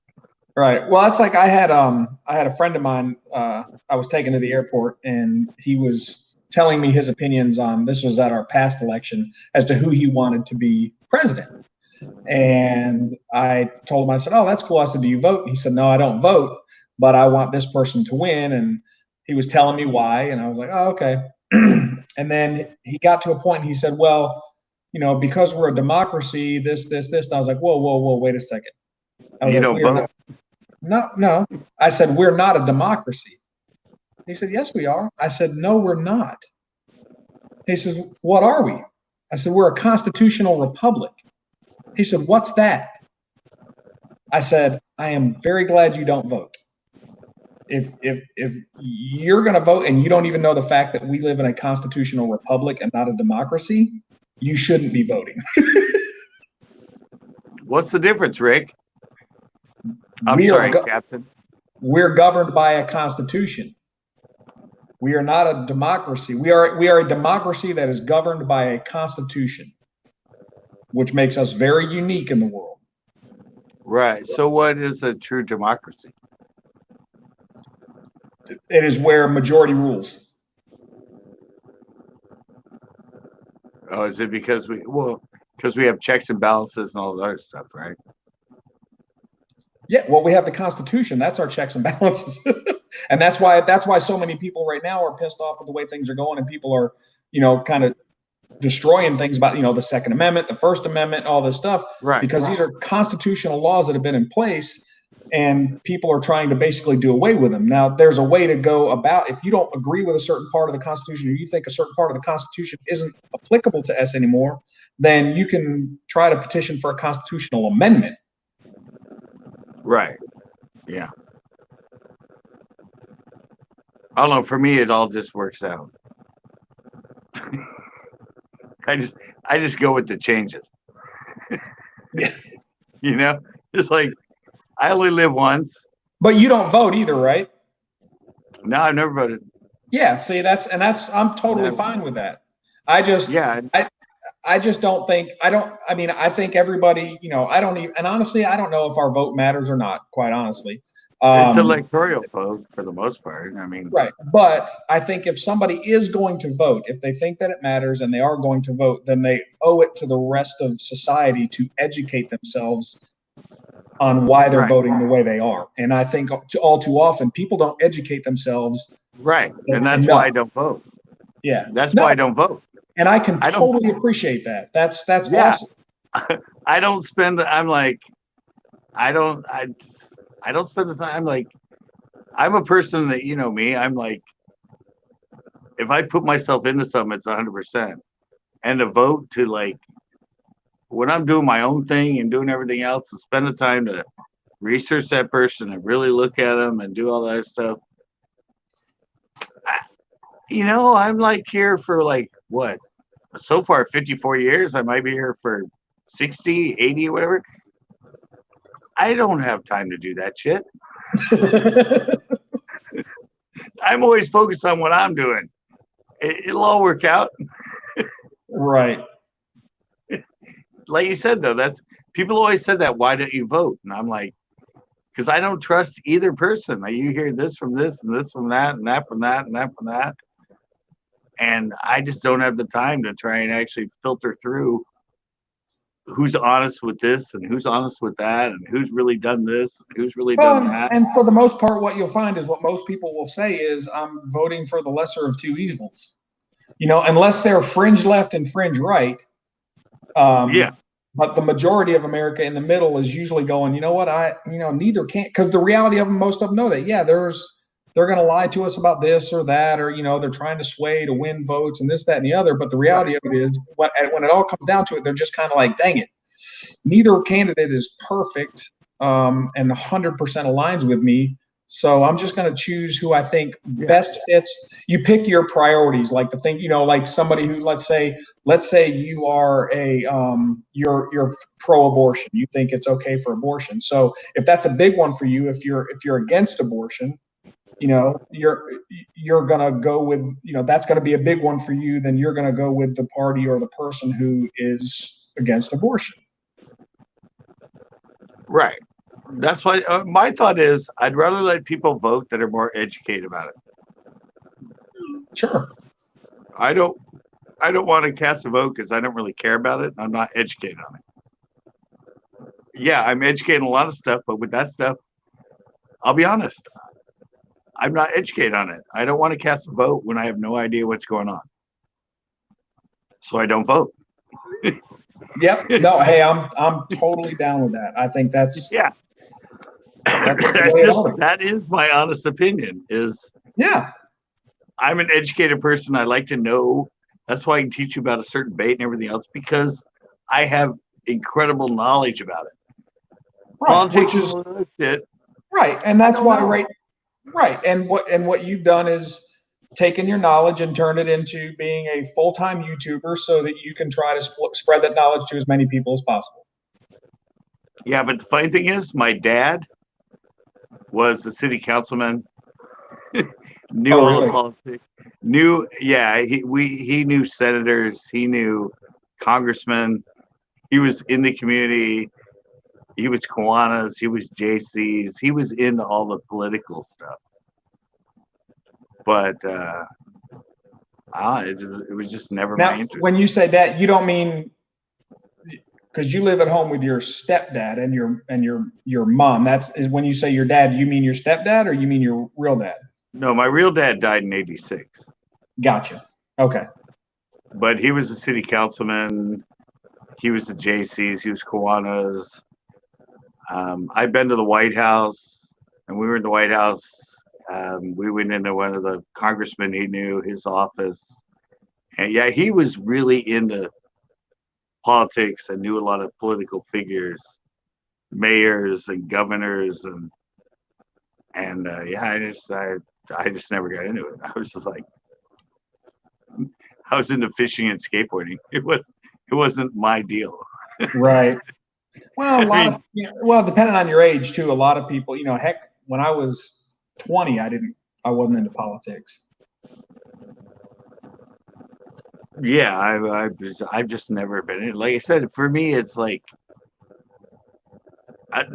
Right. Well, it's like I had a friend of mine I was taken to the airport, and he was telling me his opinions on, this was at our past election, as to who he wanted to be president. And I told him, I said, "Oh, that's cool." I said, "Do you vote?" And he said, "No, I don't vote, but I want this person to win." And he was telling me why, and I was like, "Oh, okay." And then he got to a point and he said, "Well, because we're a democracy, this. And I was like, whoa, wait a second. I was you like, don't vote? No. I said, "We're not a democracy." He said, "Yes, we are." I said, "No, we're not." He says, what are we? I said, we're a constitutional republic. He said, what's that? I said, I am very glad you don't vote. If you're going to vote and you don't even know the fact that we live in a constitutional republic and not a democracy, you shouldn't be voting. What's the difference, Rick? Captain. We're governed by a constitution. We are not a democracy. We are a democracy that is governed by a constitution, which makes us very unique in the world. Right. So what is a true democracy? It is where majority rules. Oh, is it because we have checks and balances and all that other stuff, right? Yeah, well, we have the Constitution. That's our checks and balances. And that's why so many people right now are pissed off with the way things are going, and people are, kind of destroying things about, the Second Amendment, the First Amendment, all this stuff, right? Because these are constitutional laws that have been in place, and people are trying to basically do away with them. Now, there's a way to go about, if you don't agree with a certain part of the Constitution, or you think a certain part of the Constitution isn't applicable to us anymore, then you can try to petition for a constitutional amendment. Right. Yeah. I don't know. For me, it all just works out. I just go with the changes. Yeah. It's like I only live once. But you don't vote either, right? No, I've never voted. Yeah. See, I'm totally fine with that. I just don't think, I think everybody, I don't even, and honestly, I don't know if our vote matters or not, quite honestly. It's electoral vote for the most part. Right. But I think if somebody is going to vote, if they think that it matters and they are going to vote, then they owe it to the rest of society to educate themselves on why they're voting the way they are. And I think all too often people don't educate themselves. Right. And that's why I don't vote. Yeah. That's why I don't vote. And I can totally appreciate that. That's awesome. I don't spend, I don't spend the time. I'm a person that, me, I'm like, if I put myself into something, it's 100%. And to vote to when I'm doing my own thing and doing everything else, to spend the time to research that person and really look at them and do all that stuff. I'm here for what? So far, 54 years. I might be here for 60, 80, whatever. I don't have time to do that shit. I'm always focused on what I'm doing. It'll all work out. Right. Like you said, though, people always said that. Why don't you vote? And I'm like, because I don't trust either person. You hear this from this and this from that and that from that and that from that. And I just don't have the time to try and actually filter through who's honest with this and who's honest with that and who's really done this and who's really done that. And for the most part, what you'll find is what most people will say is, I'm voting for the lesser of two evils. Unless they're fringe left and fringe right. But the majority of America in the middle is usually going, neither can't, because the reality of them, most of them know that, they're going to lie to us about this or that, or, they're trying to sway to win votes and this, that, and the other. But the reality of it is when it all comes down to it, they're just kind of like, dang it, neither candidate is perfect and 100% aligns with me. So I'm just going to choose who I think best fits. You pick your priorities, like the thing, like somebody who, let's say you are you're pro-abortion. You think it's okay for abortion. So if that's a big one for you, if you're against abortion, you're going to go with, that's going to be a big one for you. Then you're going to go with the party or the person who is against abortion. Right. That's why my thought is I'd rather let people vote that are more educated about it. Sure. I don't want to cast a vote because I don't really care about it. I'm not educated on it. Yeah, I'm educated on a lot of stuff, but with that stuff, I'll be honest, I'm not educated on it. I don't want to cast a vote when I have no idea what's going on. So I don't vote. Yep. No, hey, I'm totally down with that. I think that's that is my honest opinion. I'm an educated person. I like to know That's why I can teach you about a certain bait and everything else, because I have incredible knowledge about it. Right, Politics which and is all that other shit, right, and I that's don't why know. right, and what you've done is taken your knowledge and turned it into being a full-time YouTuber so that you can try to spread that knowledge to as many people as possible. Yeah, but the funny thing is, my dad was a city councilman, knew Oh, all the really? politics, he knew senators, he knew congressmen, he was in the community, he was Kiwanis, he was JCs, he was into all the political stuff. But it was just never my Now, interest. when you say that, you don't mean because you live at home with your stepdad and your mom. That's is when you say your dad, you mean your stepdad or you mean your real dad? No, my real dad died in '86, Gotcha. Okay. but he was a city councilman. He was the JCs. He was Kiwanis. I've been to the White House, and we were in the White House. We went into one of the congressmen he knew, his office, and yeah, he was really into politics and knew a lot of political figures, mayors and governors, and yeah, I just never got into it. I was just like, I was into fishing and skateboarding. It wasn't my deal. Right. Well, a I lot mean, of well, depending on your age too. A lot of people, heck, when I was 20, I wasn't into politics. yeah, I've just never been in. Like I said, for me, it's like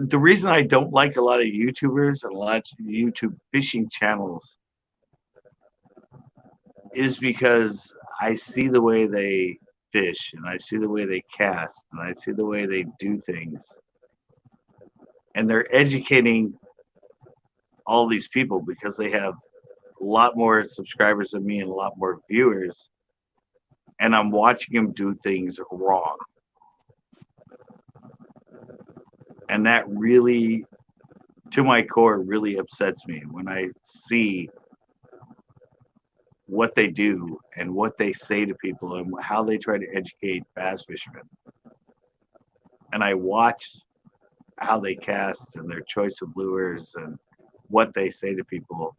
the reason I don't like a lot of YouTubers and a lot of YouTube fishing channels is because I see the way they fish and I see the way they cast and I see the way they do things, and they're educating all these people because they have a lot more subscribers than me and a lot more viewers, and I'm watching them do things wrong. And that really, to my core, really upsets me when I see what they do and what they say to people and how they try to educate bass fishermen. And I watch how they cast and their choice of lures and what they say to people.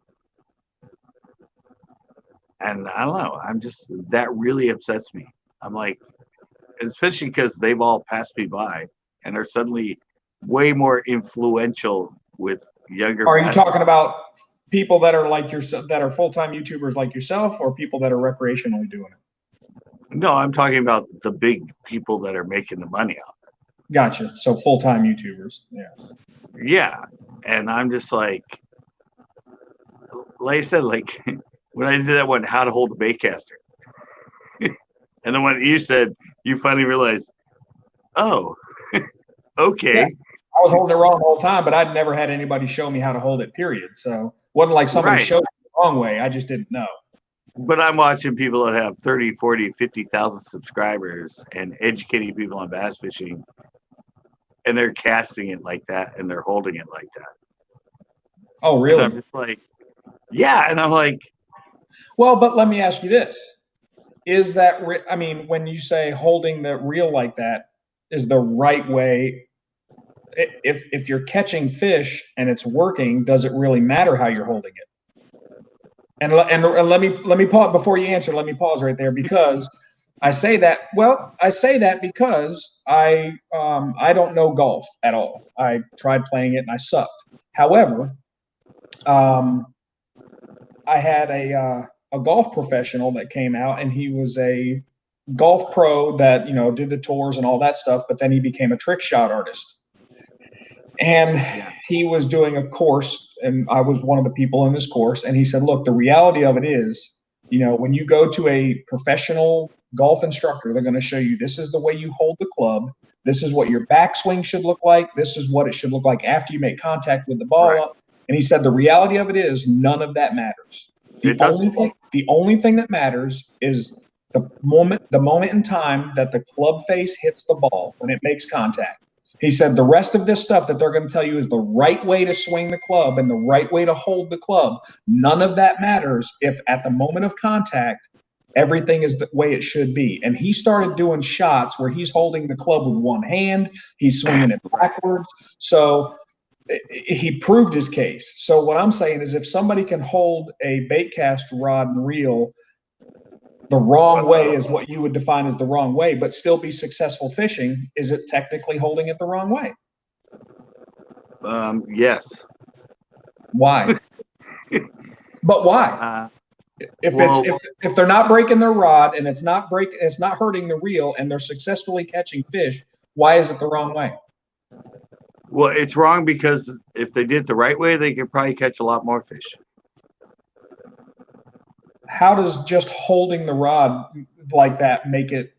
And I don't know, that really upsets me. I'm like, especially because they've all passed me by and are suddenly way more influential with younger Are you bass. talking about people that are like yourself, that are full-time YouTubers like yourself, or people that are recreationally doing it? No, I'm talking about the big people that are making the money off. Gotcha. So full-time YouTubers. Yeah. Yeah. And I'm just like I said, like when I did that one, how to hold a baitcaster. And then when you said, you finally realized, oh, Yeah. okay. I was holding it wrong the whole time, but I'd never had anybody show me how to hold it, period. So it wasn't like somebody Right. showed me the wrong way. I just didn't know. But I'm watching people that have 30, 40, 50,000 subscribers and educating people on bass fishing, and they're casting it like that and they're holding it like that. Oh, And I'm really? just like, yeah. And I'm like, Well, but let me ask you this. Is that, I mean, when you say holding the reel like that is the right way, if you're catching fish and it's working, does it really matter how you're holding it? And let me pause before you answer. Let me pause right there because I say that. Well, I say that because I don't know golf at all. I tried playing it and I sucked. However, um, I had a golf professional that came out and he was a golf pro that did the tours and all that stuff. But then he became a trick shot artist. And yeah, he was doing a course, and I was one of the people in this course. And he said, look, the reality of it is, when you go to a professional golf instructor, they're going to show you this is the way you hold the club. This is what your backswing should look like. This is what it should look like after you make contact with the ball right. up. And he said, the reality of it is none of that matters. It doesn't. The only thing that matters is the moment in time that the club face hits the ball when it makes contact. He said the rest of this stuff that they're going to tell you is the right way to swing the club and the right way to hold the club. None of that matters if at the moment of contact Everything is the way it should be. And he started doing shots where he's holding the club with one hand, he's swinging it backwards. So he proved his case. So what I'm saying is if somebody can hold a bait cast rod and reel the wrong way is what you would define as the wrong way, but still be successful fishing, is it technically holding it the wrong way? Yes. Why? But why? If they're not breaking their rod and it's not hurting the reel and they're successfully catching fish, why is it the wrong way? Well, it's wrong because if they did it the right way, they could probably catch a lot more fish. How does just holding the rod like that make it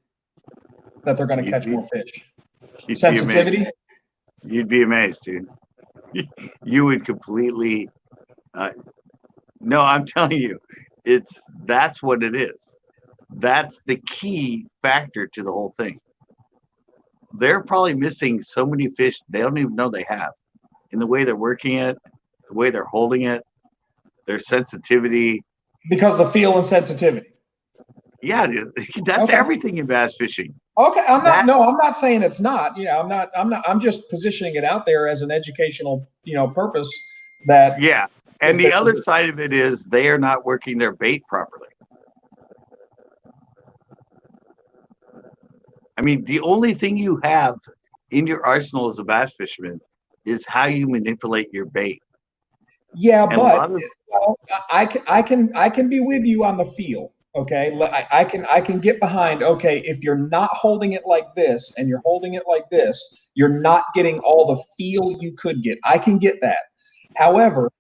that they're going to catch more fish? Sensitivity? You'd be amazed, dude. You would completely. No, I'm telling you, that's what it is. That's the key factor to the whole thing. They're probably missing so many fish they don't even know they have, in the way they're working it, the way they're holding it, their sensitivity. Because of feel and sensitivity. Yeah, that's everything in bass fishing. Okay, I'm not saying it's not. I'm just positioning it out there as an educational, purpose that. Yeah. And the other side of it is they are not working their bait properly. I mean, the only thing you have in your arsenal as a bass fisherman is how you manipulate your bait. Yeah, but I can be with you on the feel. Okay, I can get behind. Okay, if you're not holding it like this and you're holding it like this, you're not getting all the feel you could get. I can get that. However,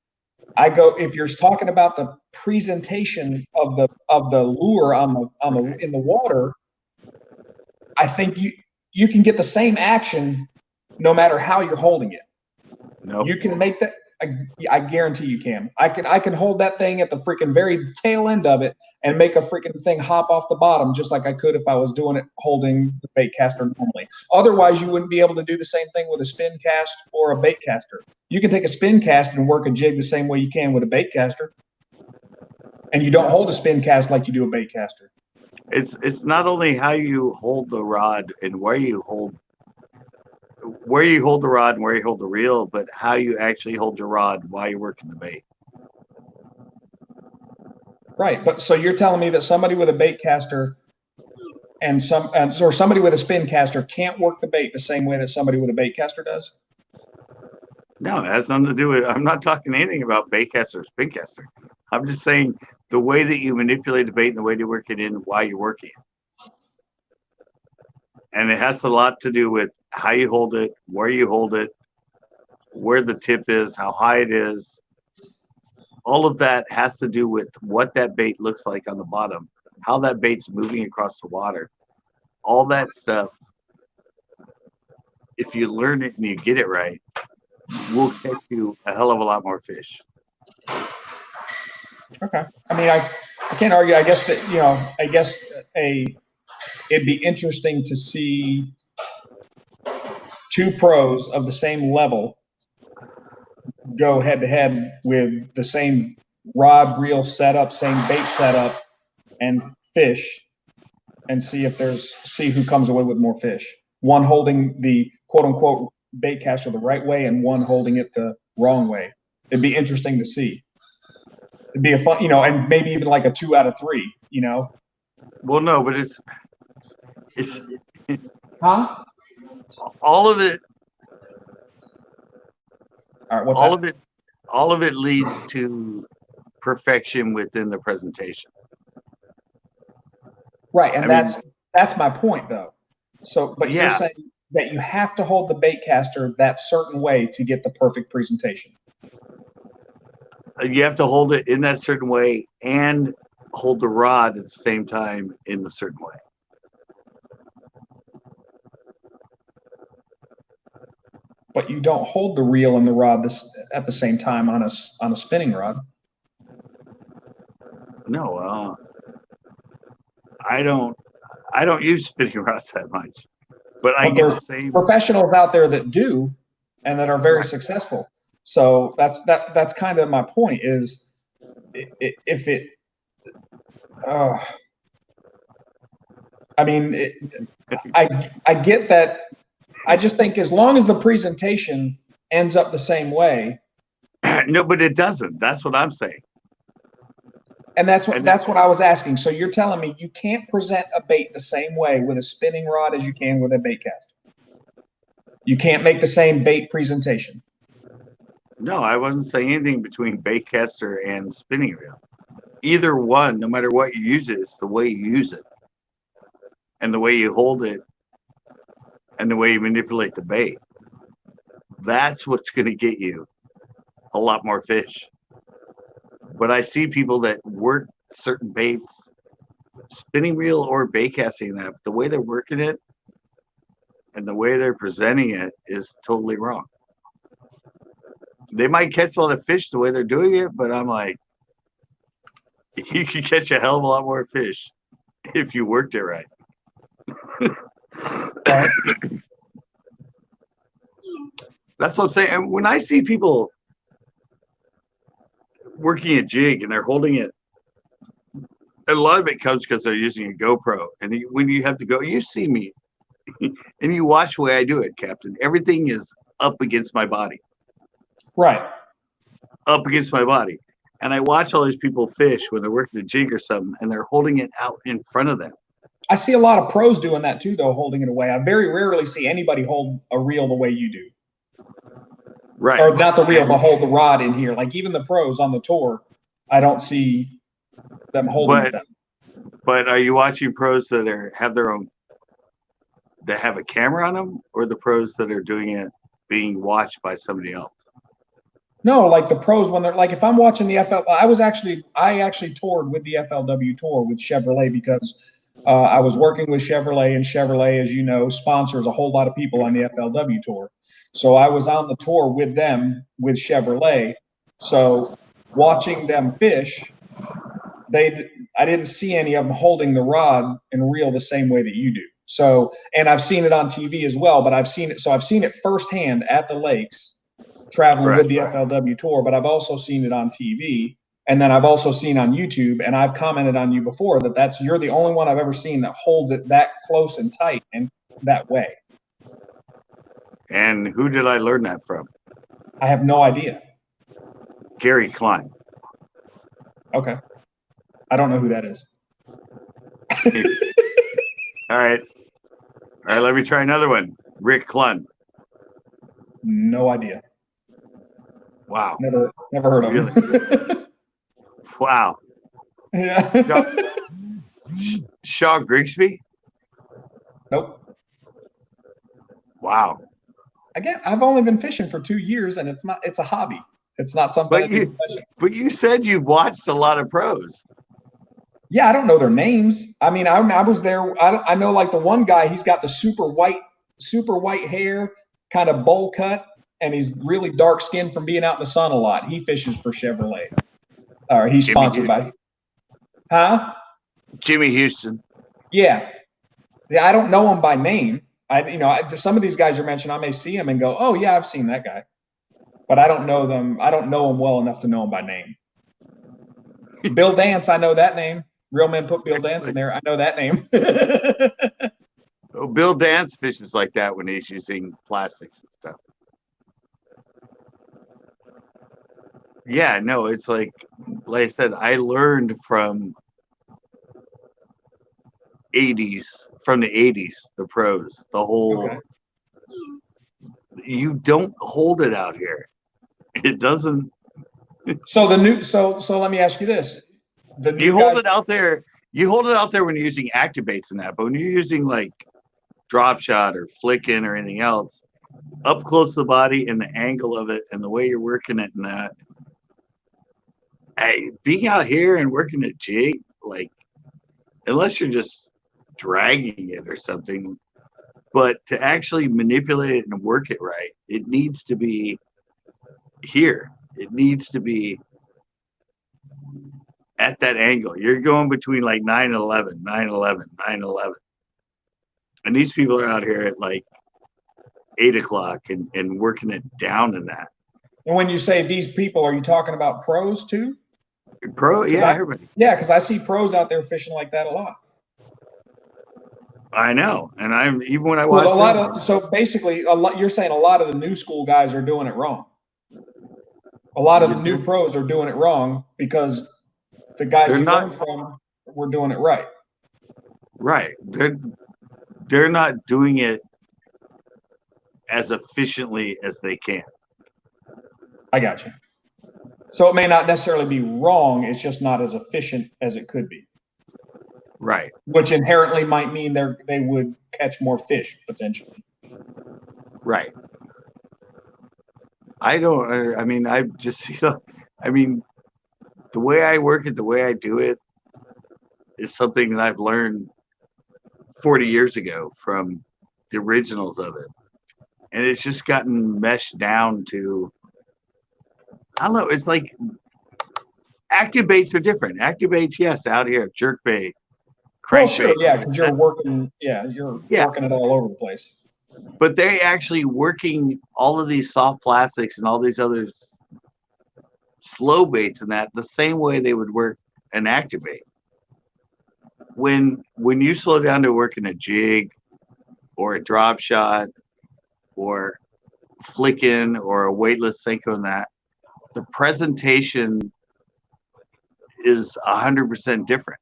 if you're talking about the presentation of the lure in the water, I think you can get the same action no matter how you're holding it. Nope. You can make that. I guarantee you can. I can hold that thing at the freaking very tail end of it and make a freaking thing hop off the bottom just like I could if I was doing it holding the bait caster normally. Otherwise, you wouldn't be able to do the same thing with a spin cast or a bait caster. You can take a spin cast and work a jig the same way you can with a bait caster, and you don't hold a spin cast like you do a bait caster. It's not only how you hold the rod and where you hold the rod and where you hold the reel, but how you actually hold your rod while you're working the bait. Right, but so you're telling me that somebody with a bait caster or somebody with a spin caster can't work the bait the same way that somebody with a bait caster does? No, it has nothing to do with. I'm not talking anything about bait caster or spin caster. I'm just saying the way that you manipulate the bait and the way you work it in while you're working it. And it has a lot to do with how you hold it, where you hold it, where the tip is, how high it is. All of that has to do with what that bait looks like on the bottom, how that bait's moving across the water. All that stuff, if you learn it and you get it right, will catch you a hell of a lot more fish. Okay. I mean, I can't argue. I guess that, it'd be interesting to see two pros of the same level go head to head with the same rod reel setup, same bait setup, and fish, and see who comes away with more fish. One holding the quote unquote bait caster the right way, and one holding it the wrong way. It'd be interesting to see. It'd be a fun, and maybe even like a 2 out of 3. Well, no, but it's huh? All of it. All right, what's all that? All of it leads to perfection within the presentation. Right, and that's my point, though. So, but yeah. You're saying that you have to hold the bait caster that certain way to get the perfect presentation. You have to hold it in that certain way and hold the rod at the same time in a certain way. But you don't hold the reel and the rod at the same time on a spinning rod. No, I don't use spinning rods that much, but I get the same. Professionals out there that do, and that are very successful. So that's kind of my point. Is if it. I mean, I get that. I just think as long as the presentation ends up the same way. No, but it doesn't. That's what I'm saying. And that's what I was asking. So you're telling me you can't present a bait the same way with a spinning rod as you can with a bait caster. You can't make the same bait presentation. No, I wasn't saying anything between bait caster and spinning reel. Either one, no matter what you use it, it's the way you use it, and the way you hold it, and the way you manipulate the bait. That's what's going to get you a lot more fish. But I see people that work certain baits, spinning reel or bait casting, that the way they're working it and the way they're presenting it is totally wrong. They might catch a lot of fish the way they're doing it, but I'm like, you could catch a hell of a lot more fish if you worked it right. That's what I'm saying. And when I see people working a jig and they're holding it, a lot of it comes because they're using a GoPro. And when you have to go, you see me and you watch the way I do it, Captain. Everything is up against my body. Right. Up against my body. And I watch all these people fish when they're working a jig or something, and they're holding it out in front of them. I see a lot of pros doing that too, though, holding it away. I very rarely see anybody hold a reel the way you do. Right. Or not the reel, but hold the rod in here. Like even the pros on the tour, I don't see them holding them. But are you watching pros that have their own, that have a camera on them, or the pros that are doing it being watched by somebody else? No, like the pros when they're like, if I'm watching the I actually toured with the FLW tour with Chevrolet because I was working with Chevrolet, and Chevrolet, as you know, sponsors a whole lot of people on the FLW tour. So I was on the tour with them with Chevrolet. So watching them fish, I didn't see any of them holding the rod and reel the same way that you do. So, and I've seen it on TV as well, but I've seen it firsthand at the lakes, traveling with the FLW tour, but I've also seen it on TV, and then I've also seen on YouTube, and I've commented on you before that you're the only one I've ever seen that holds it that close and tight and that way. And who did I learn that from? I have no idea. Gary Klein. Okay. I don't know who that is. All right, let me try another one. Rick Clunn. No idea. Wow. Never heard of him. Wow. Yeah. Shaw Grigsby? Nope. Wow. Again, I've only been fishing for 2 years, and it's a hobby. It's not something but you said you've watched a lot of pros. Yeah, I don't know their names. I mean, I was there. I know like the one guy, he's got the super white hair, kind of bowl cut, and he's really dark skinned from being out in the sun a lot. He fishes for Chevrolet. Or he's sponsored by. Huh? Jimmy Houston. Yeah. I don't know him by name. Some of these guys you mentioned, I may see him and go, oh yeah, I've seen that guy. But I don't know them. I don't know him well enough to know him by name. Bill Dance, I know that name. Real Men put Bill Dance in there. I know that name. Oh, Bill Dance fishes like that when he's using plastics and stuff. Yeah, no, it's like I said, I learned from the 80s, the pros, the whole. Okay. You don't hold it out here. It doesn't. So let me ask you this. You hold it out there. You hold it out there when you're using activates and that, but when you're using like drop shot or flicking or anything else, up close to the body and the angle of it and the way you're working it and that. Hey, being out here and working a jig, like, unless you're just dragging it or something, but to actually manipulate it and work it right, it needs to be here. It needs to be at that angle. You're going between like 9-11, 9-11, 9-11. And these people are out here at like 8 o'clock and working it down in that. And when you say these people, are you talking about pros too? Pro, yeah, everybody. Yeah, because I see pros out there fishing like that a lot. I know, and I'm even when I Well, watch them, so basically, you're saying a lot of the new school guys are doing it wrong. A lot of the new pros are doing it wrong because the guys they're you not learn from were doing it right. right. They're not doing it as efficiently as they can. I got you. So it may not necessarily be wrong. It's just not as efficient as it could be. Right. Which inherently might mean they would catch more fish potentially. Right. I don't. I mean, I just I mean, the way I work it, the way I do it, is something that I've learned 40 years ago from the originals of it, and it's just gotten meshed down to. I don't know. It's like active baits are different. Active baits, yes, out here, jerk bait, Well, sure, crankbait. yeah, because you're working, you're Yeah, working it all over the place. but they actually working all of these soft plastics and all these other slow baits and that the same way they would work an active bait. When you slow down to working a jig or a drop shot or flicking or a weightless Senko and that, the presentation is 100% different.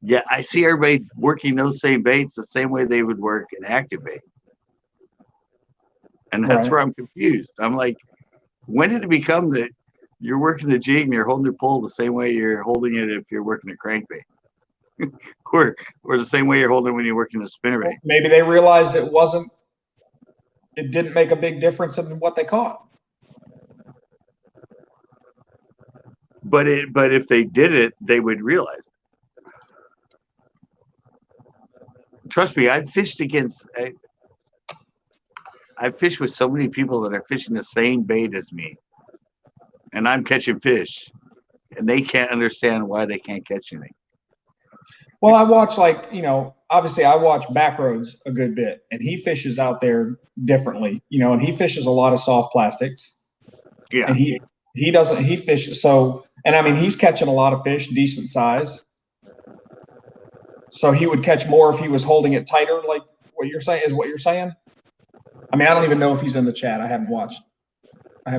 Yeah, I see everybody working those same baits the same way they would work an active bait. And that's Right. where I'm confused. I'm like, when did it become that you're working the jig and you're holding your pole the same way you're holding it if you're working a crankbait? or the same way you're holding it when you're working a spinnerbait. Maybe they realized it didn't make a big difference in what they caught. But if they did it, they would realize. Trust me, I've fished with so many people that are fishing the same bait as me, and I'm catching fish, and they can't understand why they can't catch anything. Well, I watch obviously I watch Backroads a good bit, and he fishes out there differently, and he fishes a lot of soft plastics. Yeah. And he fishes and I mean he's catching a lot of fish, decent size. So he would catch more if he was holding it tighter, like what you're saying. I mean, I don't even know if he's in the chat. I haven't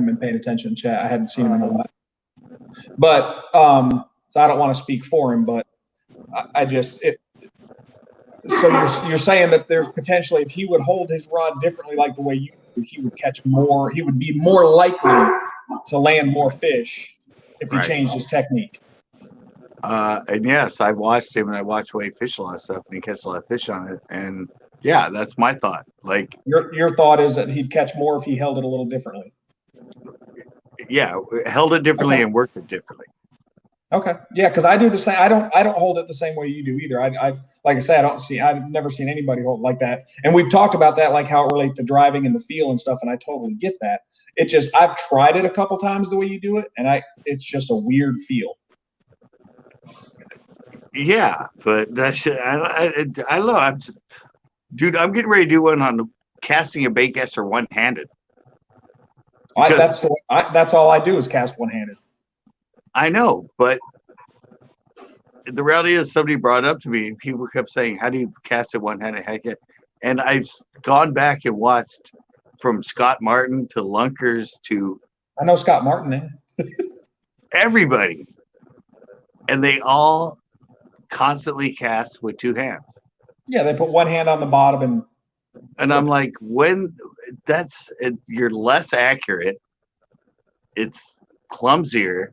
been paying attention to chat. I hadn't seen him in a while. But so I don't want to speak for him, but so you're saying that there's potentially, if he would hold his rod differently, like the way you do, he would catch more. He would be more likely to land more fish if he changed his technique. And yes, I've watched him, and I watched Wade fish a lot of stuff, and he catches a lot of fish on it. And yeah, that's my thought. Like your thought is that he'd catch more if he held it a little differently. Yeah, held it differently and worked it differently. Okay, yeah, because I do the same. I don't hold it the same way you do either. I like I say, I've never seen anybody hold it like that. And we've talked about that, like how it relates to driving and the feel and stuff. And I totally get that. It just, I've tried it a couple times the way you do it, and it's just a weird feel. Yeah, but that's I don't know. Dude, I'm getting ready to do one on casting a bait caster one-handed. That's all I do is cast one-handed. I know, but the reality is, somebody brought up to me, and people kept saying, "How do you cast it one-handed?" And I've gone back and watched from Scott Martin to Lunkers to I know Scott Martin, everybody, and they all constantly cast with two hands. Yeah, they put one hand on the bottom and I'm like, when you're less accurate, it's clumsier,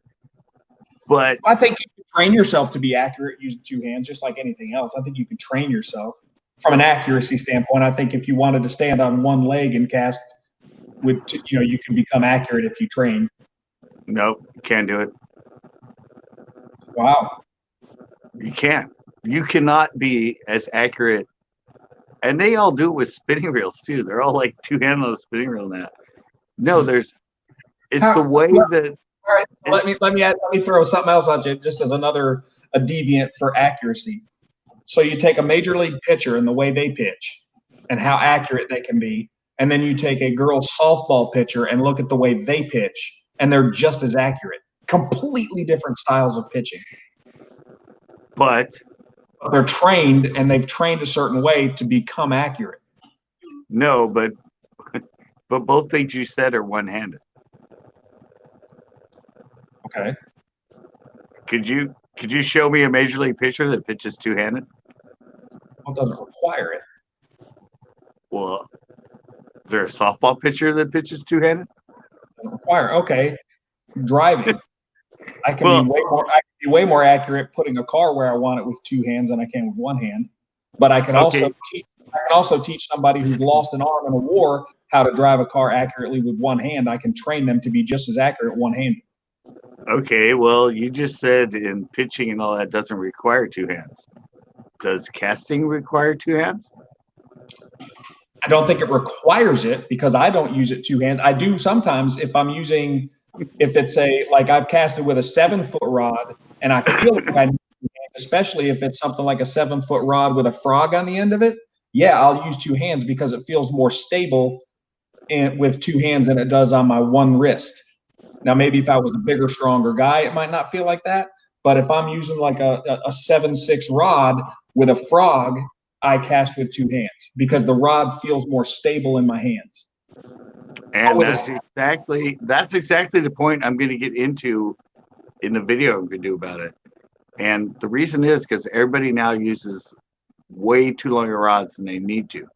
but I think you can train yourself to be accurate using two hands, just like anything else. I think you can train yourself from an accuracy standpoint. I think if you wanted to stand on one leg and cast you can become accurate if you train. Nope, you can't do it. Wow. You can't. You cannot be as accurate. And they all do it with spinning reels too. They're all like two-handed on a spinning reel now. No, the way that. All right, let me throw something else at you, just as a deviant for accuracy. So you take a major league pitcher and the way they pitch, and how accurate they can be, and then you take a girls softball pitcher and look at the way they pitch, and they're just as accurate. Completely different styles of pitching. But They're trained, and they've trained a certain way to become accurate. No, but both things you said are one-handed. Okay. Could you show me a major league pitcher that pitches two-handed? Well, it doesn't require it. Well, is there a softball pitcher that pitches two-handed? It doesn't require. Okay. Driving. I can Well, be way more accurate putting a car where I want it with two hands than I can with one hand. But I can okay. also teach somebody who's lost an arm in a war how to drive a car accurately with one hand. I can train them to be just as accurate one-handed. Okay, well, you just said in pitching and all that doesn't require two hands. Does casting require two hands? I don't think it requires it because I don't use it two hands. I do sometimes if it's like I've casted with a 7-foot rod and I feel like I need two hands, especially if it's something like a 7-foot rod with a frog on the end of it. Yeah, I'll use two hands because it feels more stable with two hands than it does on my one wrist. Now, maybe if I was a bigger, stronger guy, it might not feel like that. But if I'm using like a 7-6 rod with a frog, I cast with two hands because the rod feels more stable in my hands. And that's exactly the point I'm going to get into in the video I'm going to do about it. And the reason is because everybody now uses way too long rods than they need to.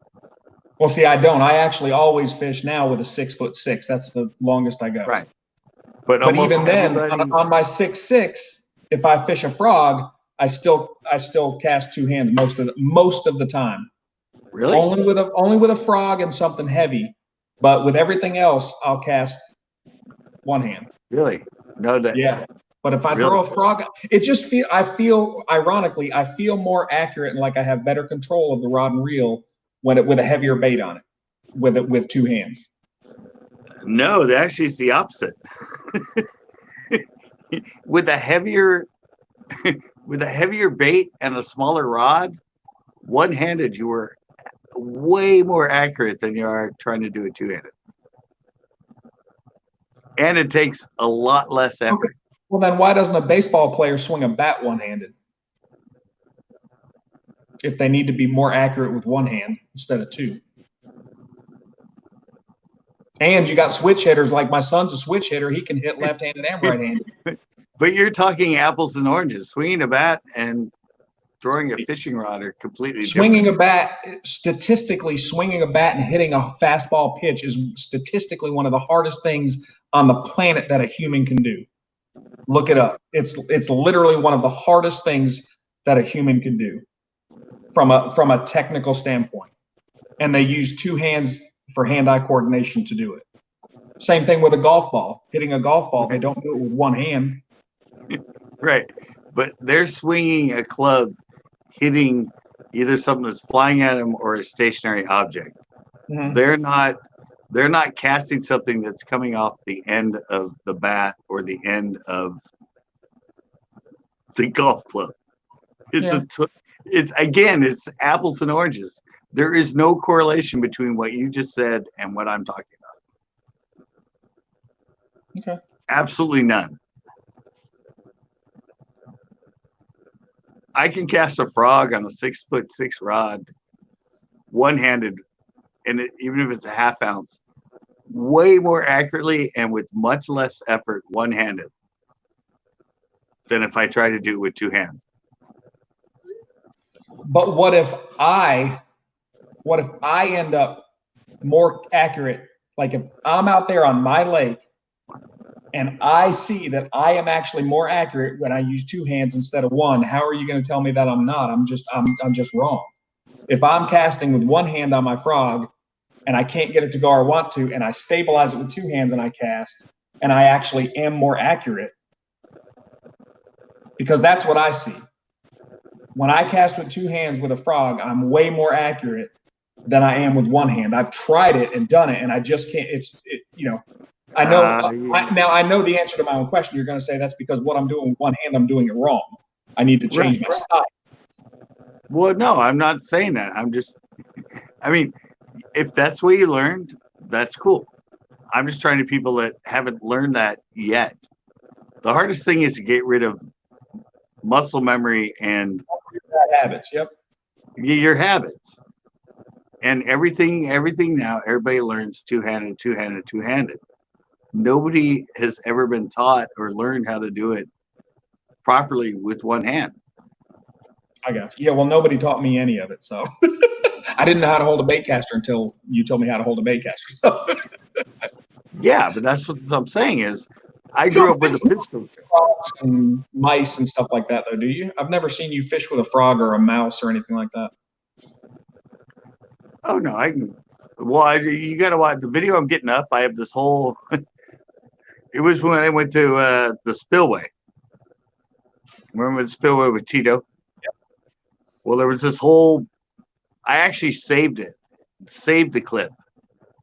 Well, see, I don't. I actually always fish now with a 6'6". That's the longest I go. Right. But even then, on my 6'6", if I fish a frog, I still cast two hands most of the time. Really? Only with a frog and something heavy, but with everything else, I'll cast one hand. Really? No, yeah. But if I throw a frog, I feel ironically, I feel more accurate and like I have better control of the rod and reel with a heavier bait on it, with two hands. No, actually it's the opposite. with a heavier bait and a smaller rod, one-handed you were way more accurate than you are trying to do it two-handed. And it takes a lot less effort. Okay. Well, then why doesn't a baseball player swing a bat one-handed? If they need to be more accurate with one hand instead of two. And you got switch hitters, like my son's a switch hitter. He can hit left-handed and right-handed. But you're talking apples and oranges. Swinging a bat and throwing a fishing rod are completely different. Statistically, swinging a bat and hitting a fastball pitch is statistically one of the hardest things on the planet that a human can do. Look it up. It's literally one of the hardest things that a human can do from a technical standpoint. And they use two hands for hand-eye coordination to do it. Same thing with a golf ball. Hitting a golf ball, they don't do it with one hand. Right. But they're swinging a club hitting either something that's flying at them or a stationary object. Mm-hmm. They're not casting something that's coming off the end of the bat or the end of the golf club. It's apples and oranges. There is no correlation between what you just said and what I'm talking about. Okay. Absolutely none. I can cast a frog on a 6'6" rod, one-handed, and even if it's a half ounce, way more accurately and with much less effort, one-handed, than if I try to do it with two hands. But what if I end up more accurate? Like if I'm out there on my lake and I see that I am actually more accurate when I use two hands instead of one, how are you going to tell me that I'm not? I'm just wrong. If I'm casting with one hand on my frog and I can't get it to go where I want to, and I stabilize it with two hands and I cast, and I actually am more accurate, because that's what I see. When I cast with two hands with a frog, I'm way more accurate than I am with one hand. I've tried it and done it, and I just can't. I know. Now I know the answer to my own question. You're going to say that's because what I'm doing with one hand, I'm doing it wrong. I need to change my style. Well, no, I'm not saying that. If that's what you learned, that's cool. I'm just trying to people that haven't learned that yet. The hardest thing is to get rid of muscle memory and habits. Yep. Your habits. And everything now, everybody learns two-handed, two-handed, two-handed. Nobody has ever been taught or learned how to do it properly with one hand. I got you. Yeah, well, nobody taught me any of it, so I didn't know how to hold a bait caster until you told me how to hold a bait caster. Yeah, but that's what I'm saying is I You grew don't up with a fish pistol. frogs and mice and stuff like that, though, do you? I've never seen you fish with a frog or a mouse or anything like that. Oh no, I can. Well, you got to watch the video. I'm getting up. I have this whole. It was when I went to the spillway. Remember the spillway with Tito? Yep. Well, there was this whole. I actually saved it, saved the clip,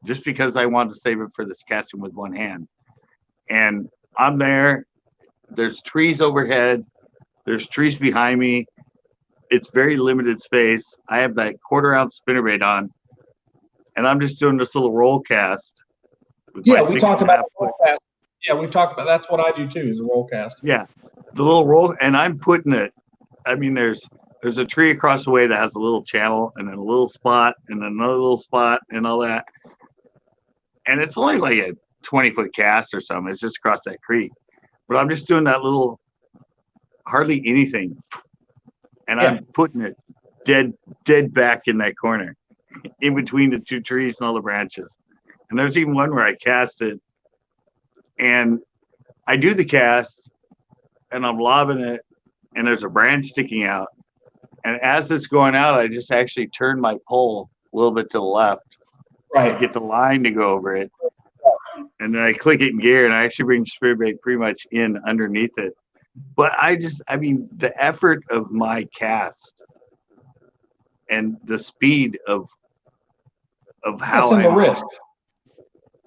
just because I wanted to save it for this casting with one hand. And I'm there. There's trees overhead. There's trees behind me. It's very limited space. I have that 1/4 ounce spinnerbait on, and I'm just doing this little roll cast. Yeah, we talked about roll cast. Yeah, we've talked about that's what I do too, is a roll cast. Yeah, the little roll, and I'm putting it. I mean, there's a tree across the way that has a little channel, and then a little spot, and then another little spot, and all that. And it's only like a 20-foot cast or something. It's just across that creek. But I'm just doing that little, hardly anything, and I'm putting it dead back in that corner, in between the two trees and all the branches. And there's even one where I cast it, and I do the cast, and I'm lobbing it, and there's a branch sticking out. And as it's going out, I just actually turn my pole a little bit to the left to get the line to go over it. And then I click it in gear, and I actually bring spinnerbait pretty much in underneath it. But I mean, the effort of my cast and the speed of how it's in the wrist.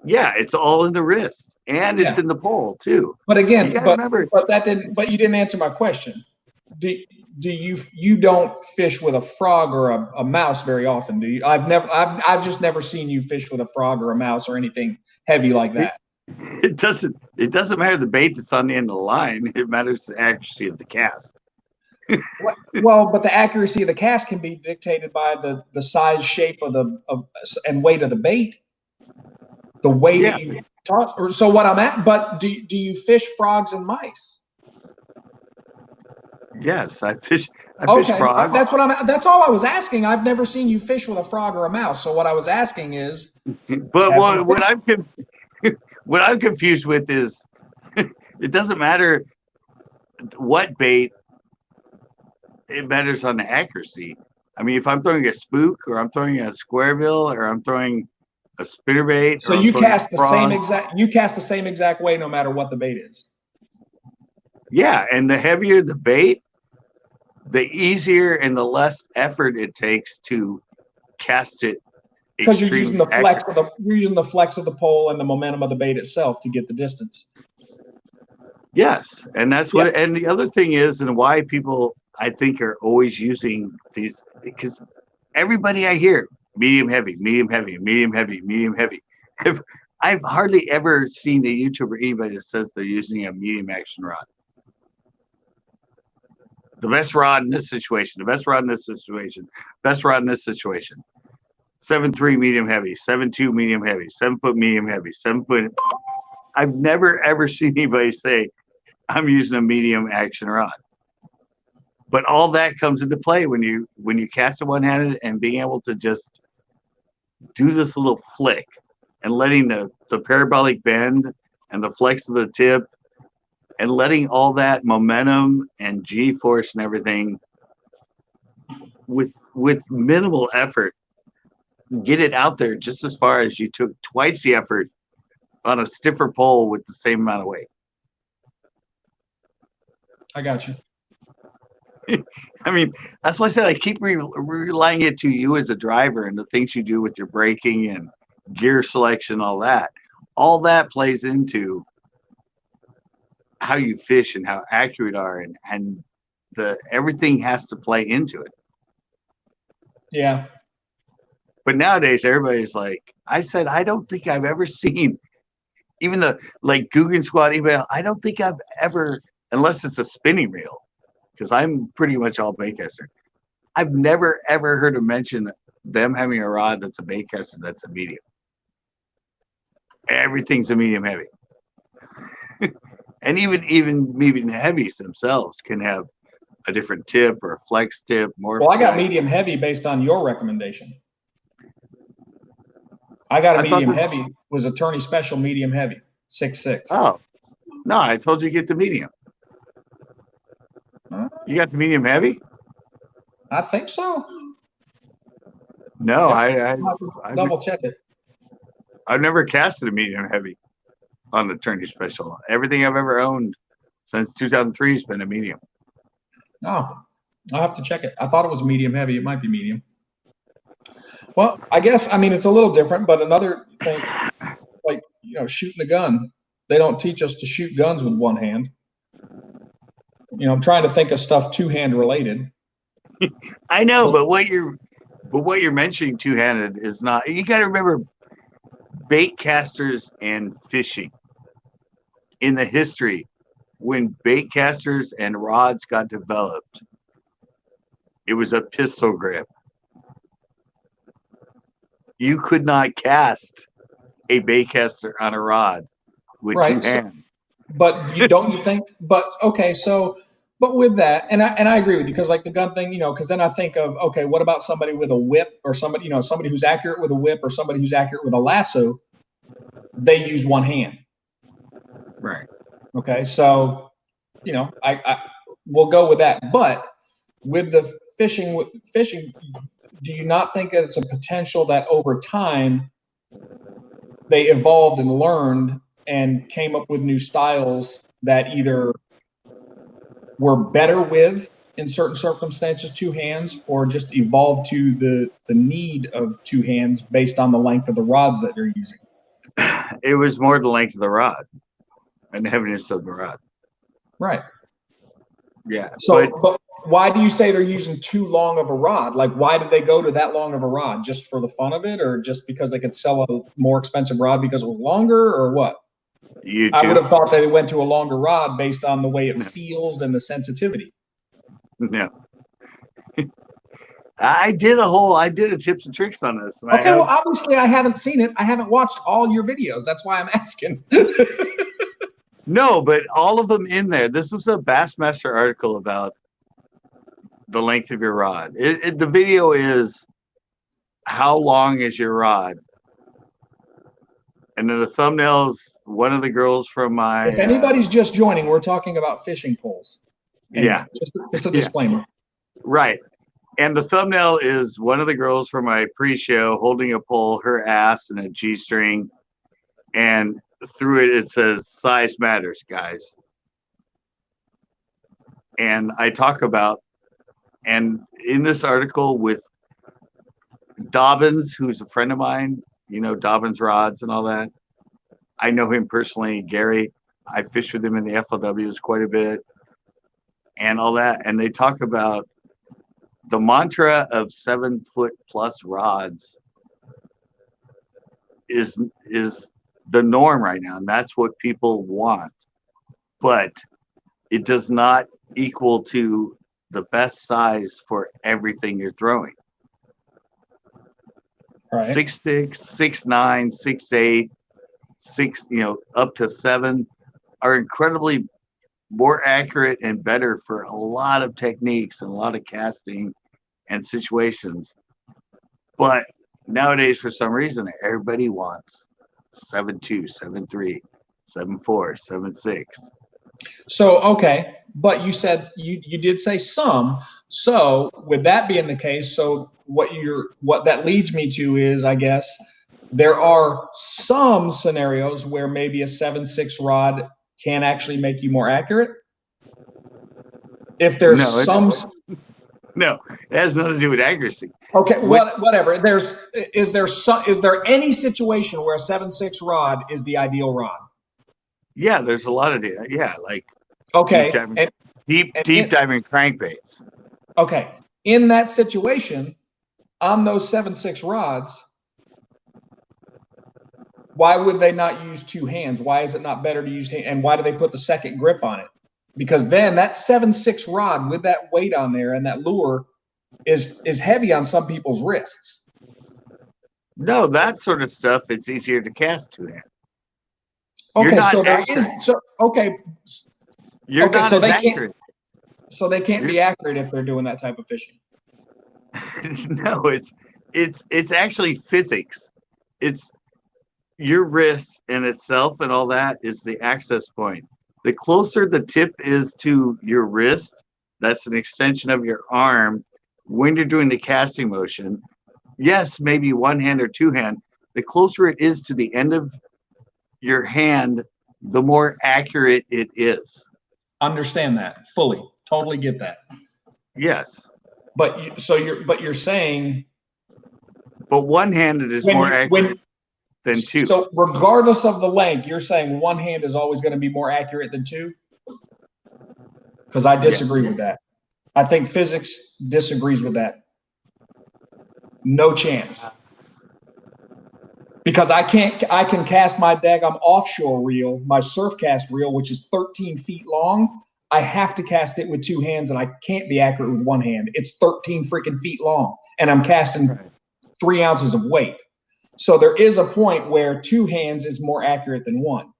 Yeah, it's all in the wrist, and it's in the pole too. But again, remember, but you didn't answer my question. Do you don't fish with a frog or a mouse very often, do you? I've just never seen you fish with a frog or a mouse or anything heavy like that. It doesn't matter the bait that's on the end of the line. It matters the accuracy of the cast. Well, but the accuracy of the cast can be dictated by the size, shape of and weight of the bait. The way that you toss. So what I'm at. But do you fish frogs and mice? Yes, I fish That's frogs. That's all I was asking. I've never seen you fish with a frog or a mouse. So what I was asking is. But what I'm confused with is, it doesn't matter what bait. It matters on the accuracy. I mean, if I'm throwing a spook, or I'm throwing a square bill, or I'm throwing a spinnerbait. So you cast the same exact way no matter what the bait is. Yeah, and the heavier the bait, the easier and the less effort it takes to cast it. Because you're using the flex of the pole and the momentum of the bait itself to get the distance. Yes, and that's what. And the other thing is, and why people I think are always using these, because everybody I hear, medium heavy, medium heavy, medium heavy, medium heavy. I've hardly ever seen a YouTuber or anybody that says they're using a medium action rod. The best rod in this situation, the best rod in this situation, best rod in this situation. 7.3 medium heavy, 7.2 medium heavy, 7-foot medium heavy, 7-foot. I've never ever seen anybody say, I'm using a medium action rod. But all that comes into play when you cast it one-handed and being able to just do this little flick and letting the parabolic bend and the flex of the tip and letting all that momentum and G-force and everything with minimal effort get it out there just as far as you took twice the effort on a stiffer pole with the same amount of weight. I got you. I mean, that's why I said I keep relying it to you as a driver and the things you do with your braking and gear selection, all that. All that plays into how you fish and how accurate are, and everything has to play into it. Yeah. But nowadays, everybody's like, I said, I don't think I've ever seen, even the like Guggen Squad email, I don't think I've ever, unless it's a spinning reel, because I'm pretty much all baitcaster. I've never ever heard of mention them having a rod that's a baitcaster that's a medium. Everything's a medium heavy. And even medium heavies themselves can have a different tip or a flex tip. More. Well, I got medium heavy based on your recommendation. I got a medium heavy, was attorney special medium heavy, 6'6". Oh, no, I told you to get the medium. You got the medium heavy? I think so. No, I double check it. I've never casted a medium heavy on the attorney special. Everything I've ever owned since 2003 has been a medium. Oh, I'll have to check it. I thought it was medium heavy. It might be medium. Well, I guess, I mean, it's a little different, but another thing, like, you know, shooting a gun, they don't teach us to shoot guns with one hand. You know, I'm trying to think of stuff two-hand related. I know, but what you're mentioning two-handed is not. You got to remember, bait casters and fishing. In the history, when bait casters and rods got developed, it was a pistol grip. You could not cast a bait caster on a rod with two hands. But don't you think? But okay, so. But with that, and I agree with you, because like the gun thing, you know, because then I think of, okay, what about somebody with a whip, or somebody, you know, somebody who's accurate with a whip, or somebody who's accurate with a lasso? They use one hand. Right. Okay, so, you know, I we'll go with that. But with the fishing, do you not think that it's a potential that over time they evolved and learned and came up with new styles that either were better with, in certain circumstances, two hands, or just evolved to the need of two hands based on the length of the rods that they're using? It was more the length of the rod and the heaviness of the rod. Right. Yeah. So, but why do you say they're using too long of a rod? Like, why did they go to that long of a rod? Just for the fun of it, or just because they could sell a more expensive rod because it was longer, or what? I would have thought they went to a longer rod based on the way it feels and the sensitivity. No. I did a tips and tricks on this. Okay, well, obviously I haven't seen it. I haven't watched all your videos. That's why I'm asking. No, but all of them in there. This was a Bassmaster article about the length of your rod. The video is how long is your rod? And then the thumbnails, one of the girls from my... If anybody's just joining, we're talking about fishing poles. Anyway, yeah. Just a disclaimer. Right. And the thumbnail is one of the girls from my pre-show holding a pole, her ass, and a G-string. And through it, it says, size matters, guys. And I talk about, and in this article with Dobbins, who's a friend of mine, you know, Dobbins Rods and all that. I know him personally, Gary. I fished with him in the FLWs quite a bit and all that. And they talk about the mantra of 7 foot plus rods is the norm right now. And that's what people want. But it does not equal to the best size for everything you're throwing. Right. 6'6", 6'9", 6'8", 6, you know, up to 7 are incredibly more accurate and better for a lot of techniques and a lot of casting and situations. But nowadays, for some reason, everybody wants 7'2", 7'3", 7'4", 7'6". So, okay, but you said you did say some. So, with that being the case, so what that leads me to is, I guess, there are some scenarios where maybe a 7.6 rod can actually make you more accurate. If there's no, it has nothing to do with accuracy. Okay, whatever. Is there any situation where a 7.6 rod is the ideal rod? Yeah, there's a lot of data. Yeah, like deep diving crankbaits. Okay, in that situation, on those 7.6 rods, why would they not use two hands? Why is it not better to use hand? And why do they put the second grip on it? Because then that 7.6 rod with that weight on there and that lure is heavy on some people's wrists. No, that sort of stuff, it's easier to cast two-hand. Okay, so there is You're okay, not so as they accurate. so they can't be accurate if they're doing that type of fishing. No, it's actually physics. It's your wrist in itself and all that is the access point. The closer the tip is to your wrist, that's an extension of your arm. When you're doing the casting motion, yes, maybe one hand or two hand. The closer it is to the end of your hand, the more accurate it is. Understand that fully, totally get that. Yes, But you're saying, but one-handed is more accurate than two. So regardless of the length, you're saying one hand is always going to be more accurate than two? Because I disagree with that. I think physics disagrees with that. No chance. Because I can cast my daggum offshore reel, my surf cast reel, which is 13 feet long. I have to cast it with two hands, and I can't be accurate with one hand. It's 13 freaking feet long, and I'm casting 3 ounces of weight. So there is a point where two hands is more accurate than one.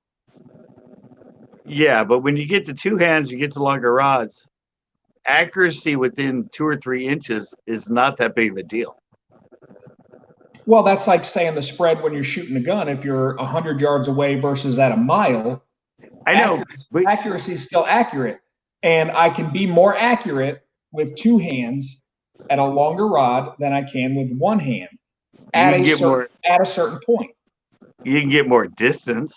Yeah, but when you get to two hands, you get to longer rods. Accuracy within 2 or 3 inches is not that big of a deal. Well, that's like saying the spread when you're shooting a gun. If you're 100 yards away versus at a mile, I know accuracy is still accurate, and I can be more accurate with two hands at a longer rod than I can with one hand at a certain point. You can get more distance,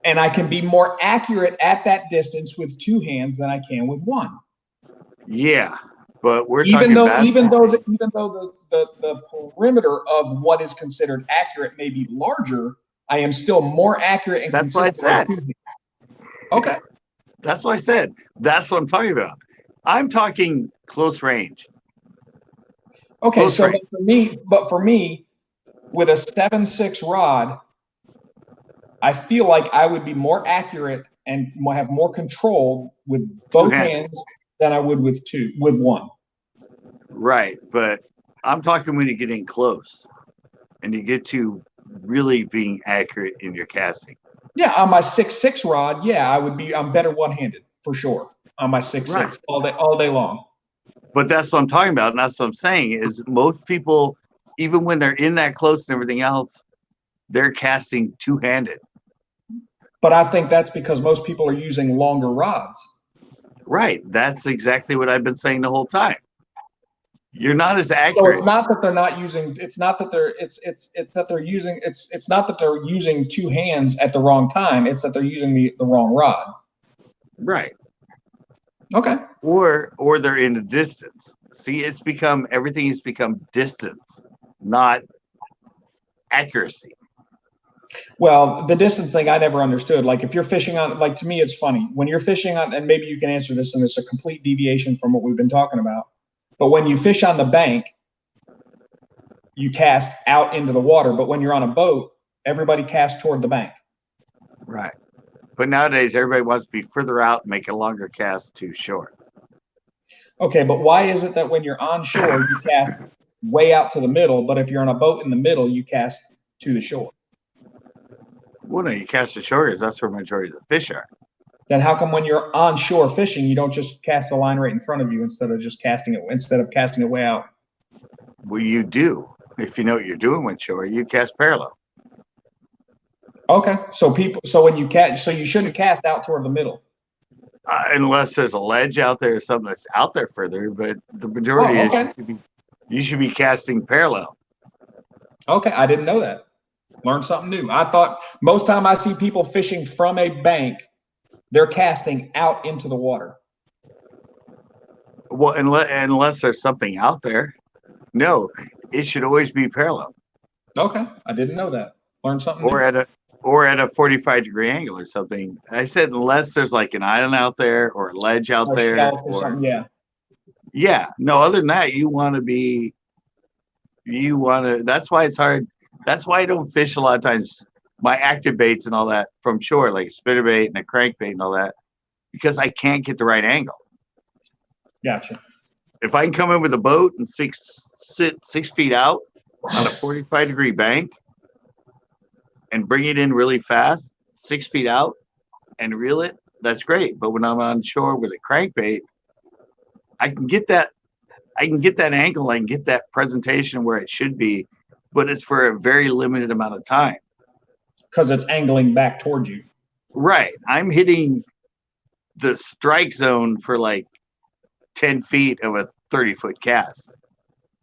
and I can be more accurate at that distance with two hands than I can with one. Yeah, but we're even though the perimeter of what is considered accurate may be larger, I am still more accurate and consistent. Okay, that's what I said. That's what I'm talking about. I'm talking close range. Okay, close so range. For me, with a 7.6 rod, I feel like I would be more accurate and have more control with both hands than I would with one. Right, but I'm talking when you get in close and you get to really being accurate in your casting. Yeah, on my 6.6 rod, I'm better one-handed for sure on my 6.6 all day long. But that's what I'm talking about, and that's what I'm saying is most people, even when they're in that close and everything else, they're casting two-handed. But I think that's because most people are using longer rods. Right. That's exactly what I've been saying the whole time. You're not as accurate. So it's not that they're not using. It's not that they're using. It's not that they're using two hands at the wrong time. It's that they're using the wrong rod. Right. Okay. Or they're in a distance. See, everything has become distance, not accuracy. Well, the distance thing I never understood. Like if you're fishing on, like to me, it's funny when you're fishing on, and maybe you can answer this, and it's a complete deviation from what we've been talking about. But when you fish on the bank, you cast out into the water. But when you're on a boat, everybody casts toward the bank. Right. But nowadays, everybody wants to be further out and make a longer cast to shore. Okay, but why is it that when you're on shore, you cast way out to the middle, but if you're on a boat in the middle, you cast to the shore? Well, no, you cast to shore because that's where the majority of the fish are. Then how come when you're on shore fishing, you don't just cast a line right in front of you instead of casting it way out? Well, you do. If you know what you're doing with shore, you cast parallel. Okay, so when you cast, so you shouldn't cast out toward the middle. Unless there's a ledge out there or something that's out there further, but the majority is you should be casting parallel. Okay, I didn't know that. Learned something new. I thought most time I see people fishing from a bank, they're casting out into the water. Well, unless there's something out there, no, it should always be parallel. Okay, I didn't know that. Learned something new. At a 45-degree angle or something. I said unless there's like an island out there or a ledge out there or something. Yeah. Yeah. No, other than that, that's why it's hard. That's why I don't fish a lot of times my active baits and all that from shore, like a spinnerbait and a crankbait and all that, because I can't get the right angle. Gotcha. If I can come in with a boat and sit 6 feet out on a 45-degree bank and bring it in really fast, 6 feet out, and reel it, that's great. But when I'm on shore with a crankbait, I can get that angle, I can get that presentation where it should be, but it's for a very limited amount of time. Because it's angling back toward you. Right. I'm hitting the strike zone for like 10 feet of a 30-foot cast.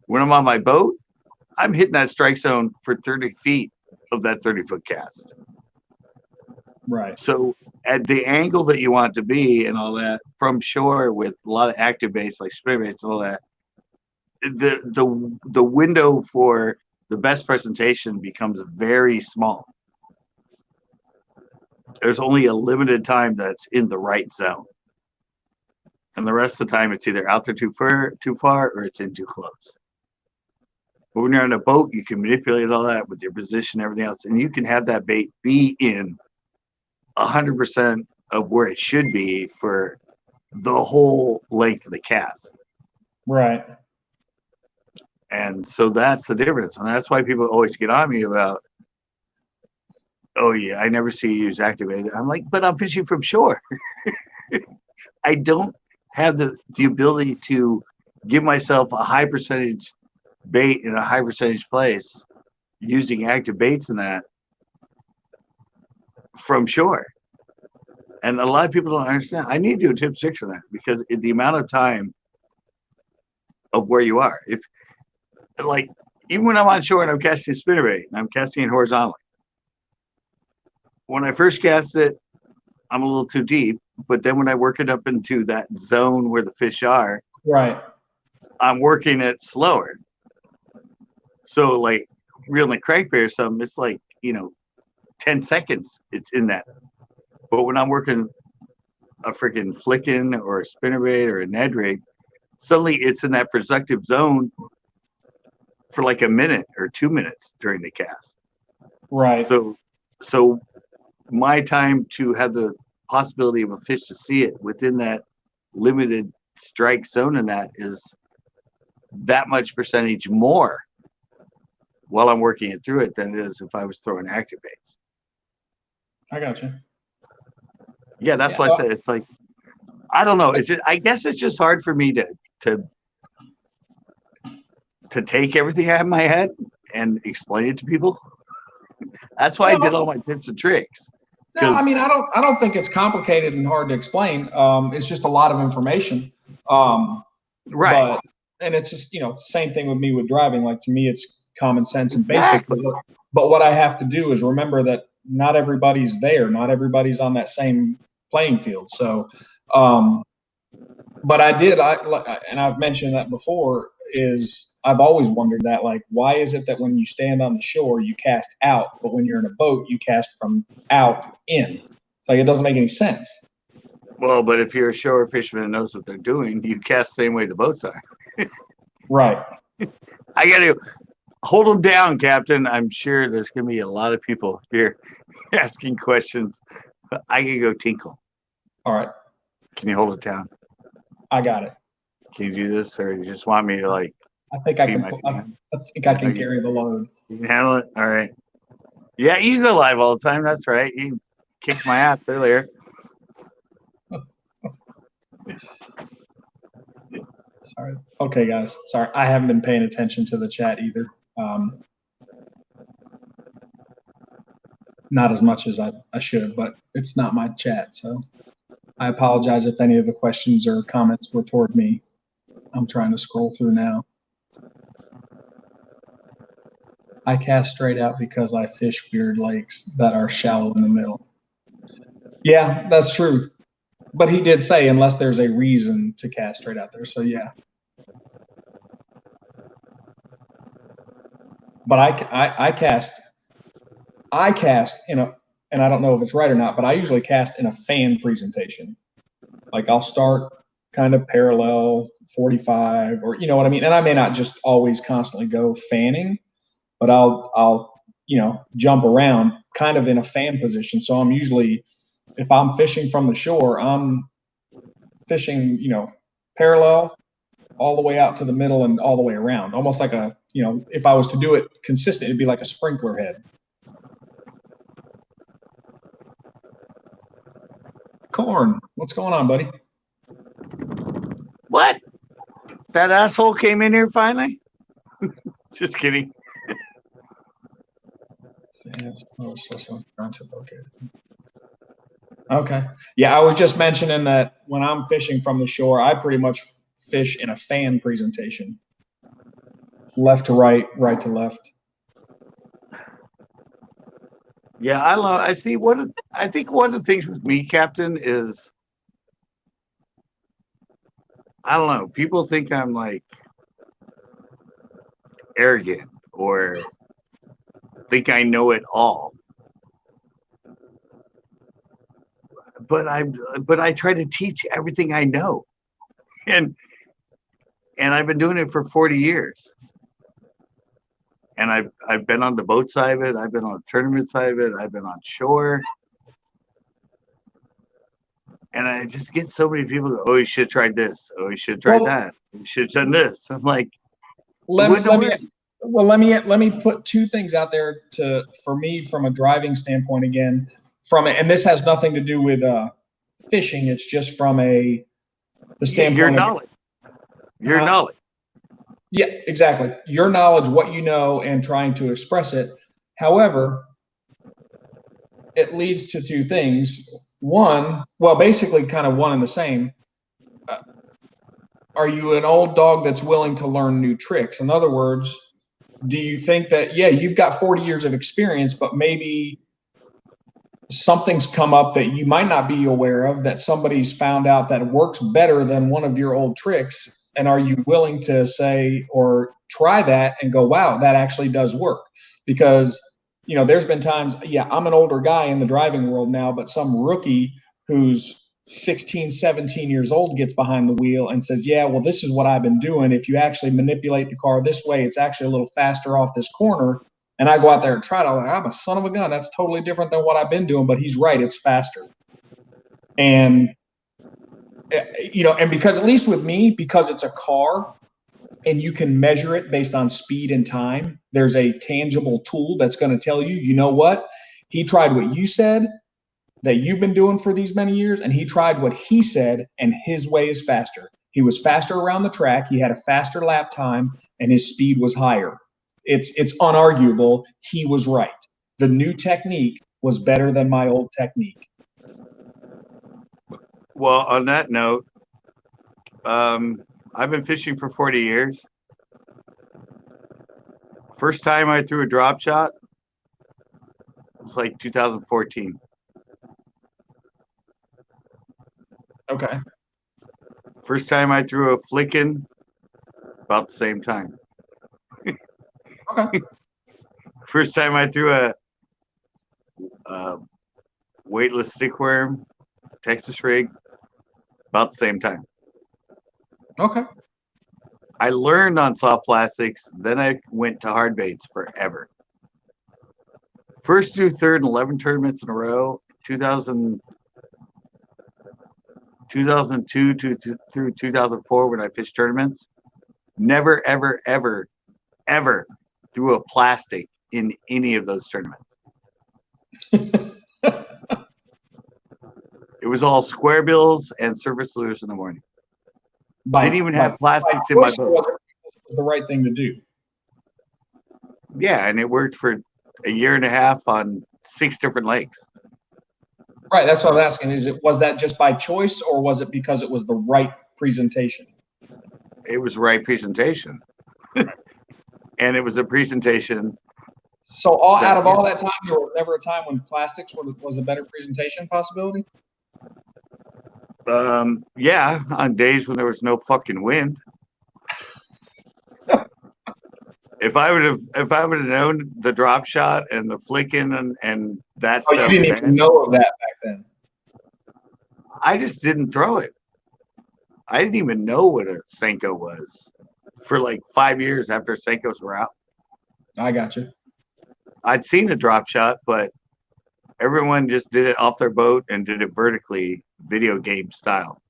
When I'm on my boat, I'm hitting that strike zone for 30 feet of that 30-foot cast. Right. So at the angle that you want to be and all that from shore with a lot of active baits like spinner baits and all that, the window for the best presentation becomes very small. There's only a limited time that's in the right zone. And the rest of the time it's either out there too far or it's in too close. But when you're on a boat, you can manipulate all that with your position and everything else, and you can have that bait be in 100% of where it should be for the whole length of the cast. Right. And so that's the difference. And that's why people always get on me about, oh yeah, I never see you use activated. I'm like, but I'm fishing from shore. I don't have the ability to give myself a high percentage bait in a high percentage place using active baits in that from shore. And a lot of people don't understand. I need to do a tip 6 on that because the amount of time of where you are. If like even when I'm on shore and I'm casting spinnerbait and I'm casting it horizontally, when I first cast it, I'm a little too deep. But then when I work it up into that zone where the fish are, right, I'm working it slower. So like reeling a crankbait or something, it's like 10 seconds. It's in that. But when I'm working a freaking flickin' or a spinnerbait or a Ned rig, suddenly it's in that productive zone for like a minute or 2 minutes during the cast. right. So my time to have the possibility of a fish to see it within that limited strike zone in that is that much percentage more while I'm working it through it than it is if I was throwing active baits. I got you. Yeah, that's why I said it's like, I don't know. I guess it's just hard for me to take everything I have in my head and explain it to people. That's why I did all my tips and tricks. No, I mean, I don't think it's complicated and hard to explain. It's just a lot of information. Right. And it's just, same thing with me with driving. Like, to me, it's common sense and Exactly. basic. But what I have to do is remember that not everybody's there. Not everybody's on that same playing field. So, but and I've mentioned that before, is I've always wondered that, like, why is it that when you stand on the shore, you cast out, but when you're in a boat, you cast from out in? It's like, it doesn't make any sense. Well, but if you're a shore fisherman and knows what they're doing, you cast the same way the boats are. Right. I got to hold them down, Captain. I'm sure there's going to be a lot of people here asking questions. I can go tinkle. All right. Can you hold it down? I got it. Can you do this, or you just want me to like? I think I can. I think I can carry the load. You can handle it. All right. Yeah, you go live all the time. That's right. You kicked my ass earlier. Sorry. Okay, guys. Sorry, I haven't been paying attention to the chat either. Not as much as I should, but it's not my chat, so I apologize if any of the questions or comments were toward me. I'm trying to scroll through now. I cast straight out because I fish weird lakes that are shallow in the middle. Yeah, that's true. But he did say unless there's a reason to cast straight out there. So yeah. But I cast in a, and I don't know if it's right or not, but I usually cast in a fan presentation. Like, I'll start kind of parallel 45, or you know what I mean? And I may not just always constantly go fanning, but I'll jump around kind of in a fan position. So I'm usually, if I'm fishing from the shore, I'm fishing, parallel, all the way out to the middle and all the way around, almost like a, if I was to do it consistent, it'd be like a sprinkler head. Corn, what's going on, buddy? What? That asshole came in here finally? Just kidding. Okay. Yeah, I was just mentioning that when I'm fishing from the shore, I pretty much fish in a fan presentation. Left to right, right to left. Yeah, I love. I see. I think one of the things with me, Captain, is I don't know. People think I'm like arrogant or think I know it all, but I try to teach everything I know, and I've been doing it for 40 years. And I've been on the boat side of it. I've been on the tournament side of it. I've been on shore. And I just get so many people go, oh, you should have tried this. Oh, you should have tried that. You should have done this. I'm like, let me put two things out there for me from a driving standpoint again. And this has nothing to do with fishing. It's just from the standpoint your knowledge. Your knowledge. Yeah, exactly. Your knowledge, what you know, and trying to express it. However, it leads to two things. One, well, basically kind of one and the same. Are you an old dog that's willing to learn new tricks? In other words, do you think that, yeah, you've got 40 years of experience, but maybe something's come up that you might not be aware of, that somebody's found out that works better than one of your old tricks? And are you willing to say or try that and go, wow, that actually does work? Because, there's been times, yeah, I'm an older guy in the driving world now, but some rookie who's 16, 17 years old gets behind the wheel and says, yeah, well, this is what I've been doing. If you actually manipulate the car this way, it's actually a little faster off this corner. And I go out there and try it. I'm a son of a gun. That's totally different than what I've been doing, but he's right. It's faster. And, and because at least with me, because it's a car and you can measure it based on speed and time, there's a tangible tool that's going to tell you, you know what? He tried what you said that you've been doing for these many years, and he tried what he said, and his way is faster. He was faster around the track. He had a faster lap time, and his speed was higher. It's unarguable. He was right. The new technique was better than my old technique. Well, on that note, I've been fishing for 40 years. First time I threw a drop shot was like 2014. Okay. First time I threw a flickin', about the same time. Okay. First time I threw a weightless stickworm, Texas rig, about the same time. Okay. I learned on soft plastics, then I went to hard baits forever. First through third and 11 tournaments in a row, 2002 through 2004 when I fished tournaments. Never, ever, ever, ever threw a plastic in any of those tournaments. It was all square bills and surface lures in the morning. Didn't even have plastics in my boat. Was the right thing to do. Yeah, and it worked for a year and a half on 6 different lakes. Right, that's what I'm asking. Was that just by choice, or was it because it was the right presentation? It was the right presentation. And it was a presentation. So out of all that time, there was never a time when plastics was a better presentation possibility? Yeah, on days when there was no fucking wind. If I would have known the drop shot and the flicking and that stuff. You didn't even know of that back then. I just didn't throw it. I didn't even know what a Senko was for like 5 years after Senkos were out. I got you. I'd seen a drop shot, but everyone just did it off their boat and did it vertically, video game style.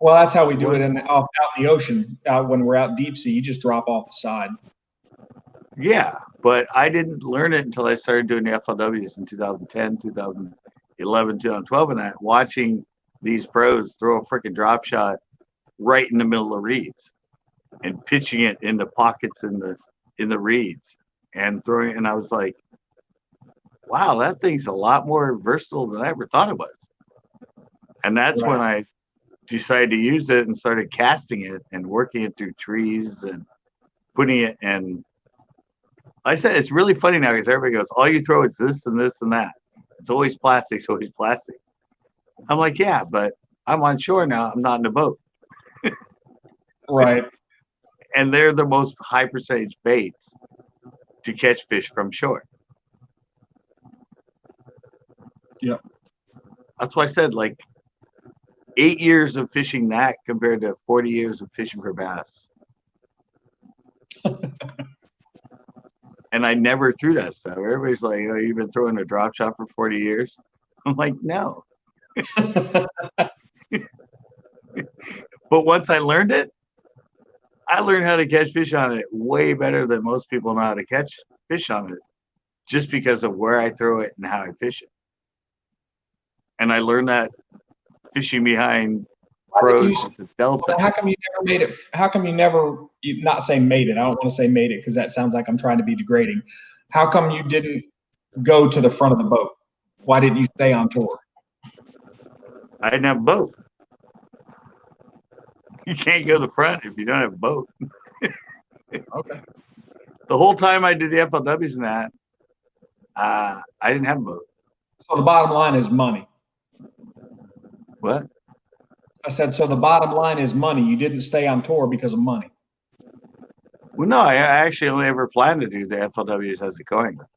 Well, that's how we do it out in the ocean. When we're out deep sea, you just drop off the side. Yeah, but I didn't learn it until I started doing the FLWs in 2010, 2011, 2012, and that watching these pros throw a freaking drop shot right in the middle of reeds and pitching it in the pockets in the reeds and throwing it, and I was like, wow, that thing's a lot more versatile than I ever thought it was. And that's when I decided to use it and started casting it and working it through trees and putting it. And I said, it's really funny now because everybody goes, all you throw is this and this and that. It's always plastic. It's always plastic. I'm like, yeah, but I'm on shore now. I'm not in a boat. Right. And they're the most high percentage baits to catch fish from shore. Yep. That's why I said, like, 8 years of fishing that compared to 40 years of fishing for bass. And I never threw that stuff. Everybody's like, oh, you've been throwing a drop shot for 40 years? I'm like, no. But once I learned it, I learned how to catch fish on it way better than most people know how to catch fish on it, just because of where I throw it and how I fish it. And I learned that fishing behind pros at the Delta. How come you never made it? How come you never, not say made it, I don't want to say made it because that sounds like I'm trying to be degrading. How come you didn't go to the front of the boat? Why didn't you stay on tour? I didn't have a boat. You can't go to the front if you don't have a boat. Okay. The whole time I did the FLWs and that, I didn't have a boat. So the bottom line is money. What? I said, so the bottom line is money. You didn't stay on tour because of money. Well, no, I actually only ever planned to do the FLWs as a co-angler.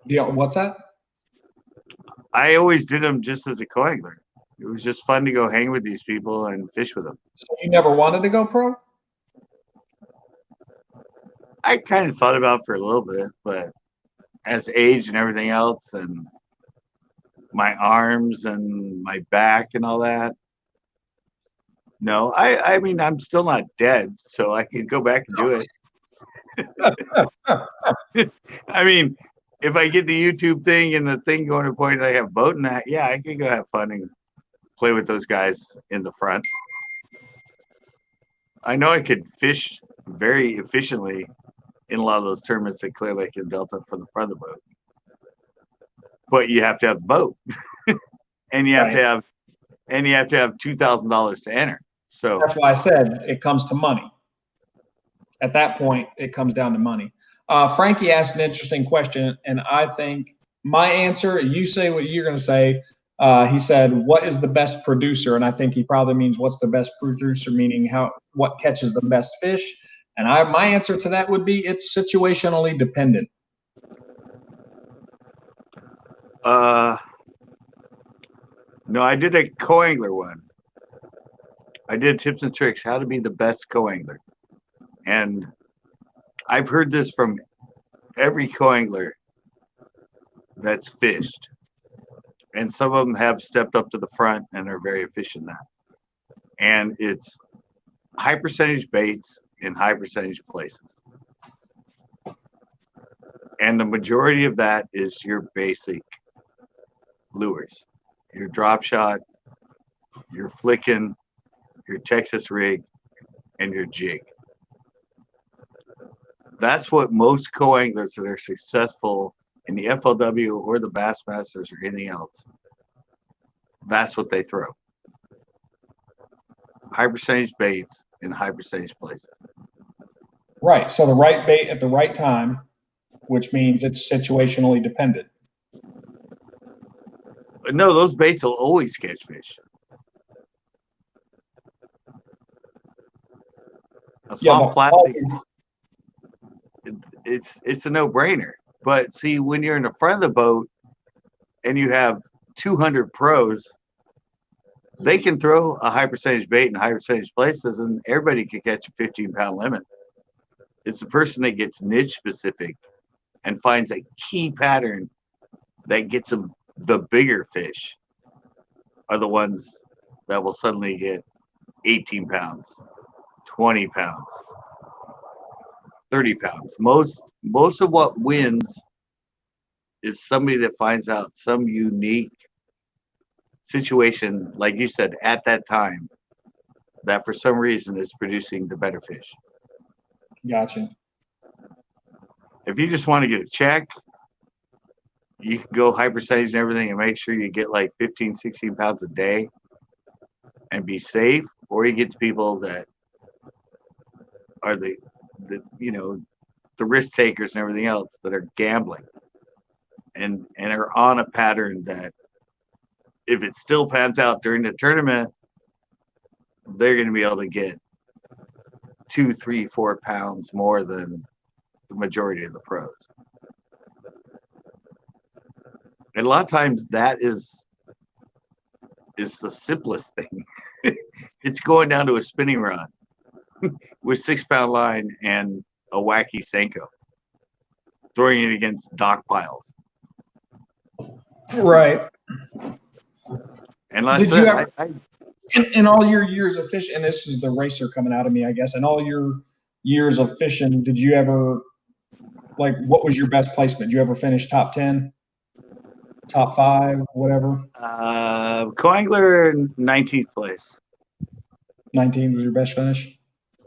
Yeah, what's that? I always did them just as a co-angler. It was just fun to go hang with these people and fish with them. So you never wanted to go pro? I kind of thought about it for a little bit, but as age and everything else and my arms and my back and all that, no, I mean, I'm still not dead, so I can go back and do it. I mean, if I get the YouTube thing and the thing going to point I have a boat and that, yeah, I can go have fun and play with those guys in the front. I know I could fish very efficiently in a lot of those tournaments at Clear Lake and Delta from the front of the boat. But you have to have the boat. And you have to have $2,000 to enter. So that's why I said it comes to money. At that point, it comes down to money. Frankie asked an interesting question, and I think my answer, you say what you're going to say. He said, what is the best producer? And I think he probably means what's the best producer, meaning what catches the best fish. And my answer to that would be it's situationally dependent. No, I did a co-angler one. I did tips and tricks, how to be the best co-angler. And I've heard this from every co-angler that's fished. And some of them have stepped up to the front and are very efficient now. And it's high percentage baits in high percentage places. And the majority of that is your basic lures. Your drop shot, your flicking, your Texas rig, and your jig. That's what most co-anglers that are successful in the FLW or the Bassmasters or anything else, that's what they throw. High percentage baits in high percentage places. Right. So the right bait at the right time, which means it's situationally dependent. But no, those baits will always catch fish. A soft plastic, it's a no-brainer. But see, when you're in the front of the boat and you have 200 pros, they can throw a high percentage bait in high percentage places, and everybody can catch a 15-pound limit. It's the person that gets niche specific and finds a key pattern that gets them the bigger fish are the ones that will suddenly get 18 pounds, 20 pounds, 30 pounds. Most of what wins is somebody that finds out some unique situation, like you said, at that time, that for some reason is producing the better fish. Gotcha. If you just want to get a check, you can go high percentage and everything and make sure you get like 15, 16 pounds a day and be safe, or you get to people that are the the risk takers and everything else that are gambling and are on a pattern that if it still pans out during the tournament, they're going to be able to get 2, 3, 4 pounds more than the majority of the pros. And a lot of times that is the simplest thing. It's going down to a spinning rod with 6-pound line and a wacky Senko, throwing it against dock piles. Right. And like Did I you said, ever, in all your years of fishing, and this is the racer coming out of me, I guess, in all your years of fishing, did you ever, like, what was your best placement? Did you ever finish top 10, top 5, whatever? co-angler 19th place. 19 was your best finish?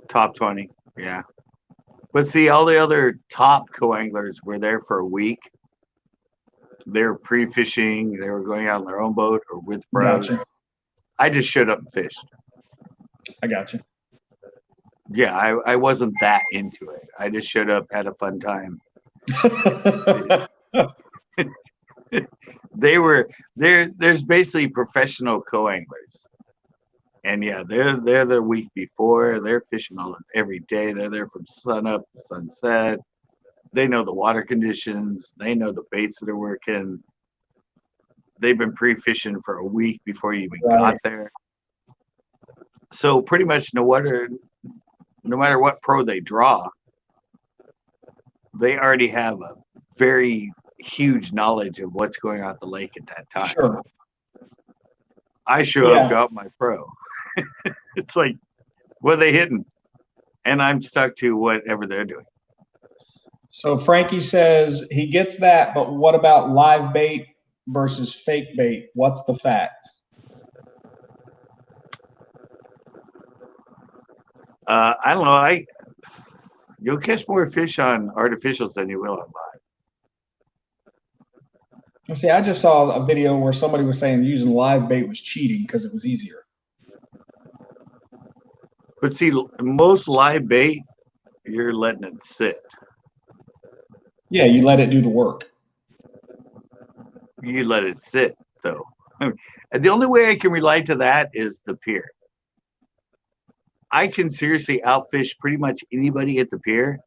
Top 20, yeah. But see, all the other top co-anglers were there for a week. They were pre-fishing. They were going out on their own boat or with pros. Gotcha. I just showed up and fished. I got you. Yeah, I wasn't that into it. I just showed up, had a fun time. There's basically professional co-anglers. And yeah, they're the week before. They're fishing every day. They're there from sun up to sunset. They know the water conditions. They know the baits that are working. They've been pre-fishing for a week before you even got there. So pretty much no matter what pro they draw, they already have a very huge knowledge of what's going on at the lake at that time. Sure. I show up, go out my pro. It's like, what are they hitting? And I'm stuck to whatever they're doing. So Frankie says he gets that, but what about live bait versus fake bait? What's the facts? I don't know. You'll catch more fish on artificials than you will on live. See, I just saw a video where somebody was saying using live bait was cheating because it was easier. But see, most live bait, you're letting it sit. Yeah, you let it do the work. You let it sit, though. And the only way I can relate to that is the pier. I can seriously outfish pretty much anybody at the pier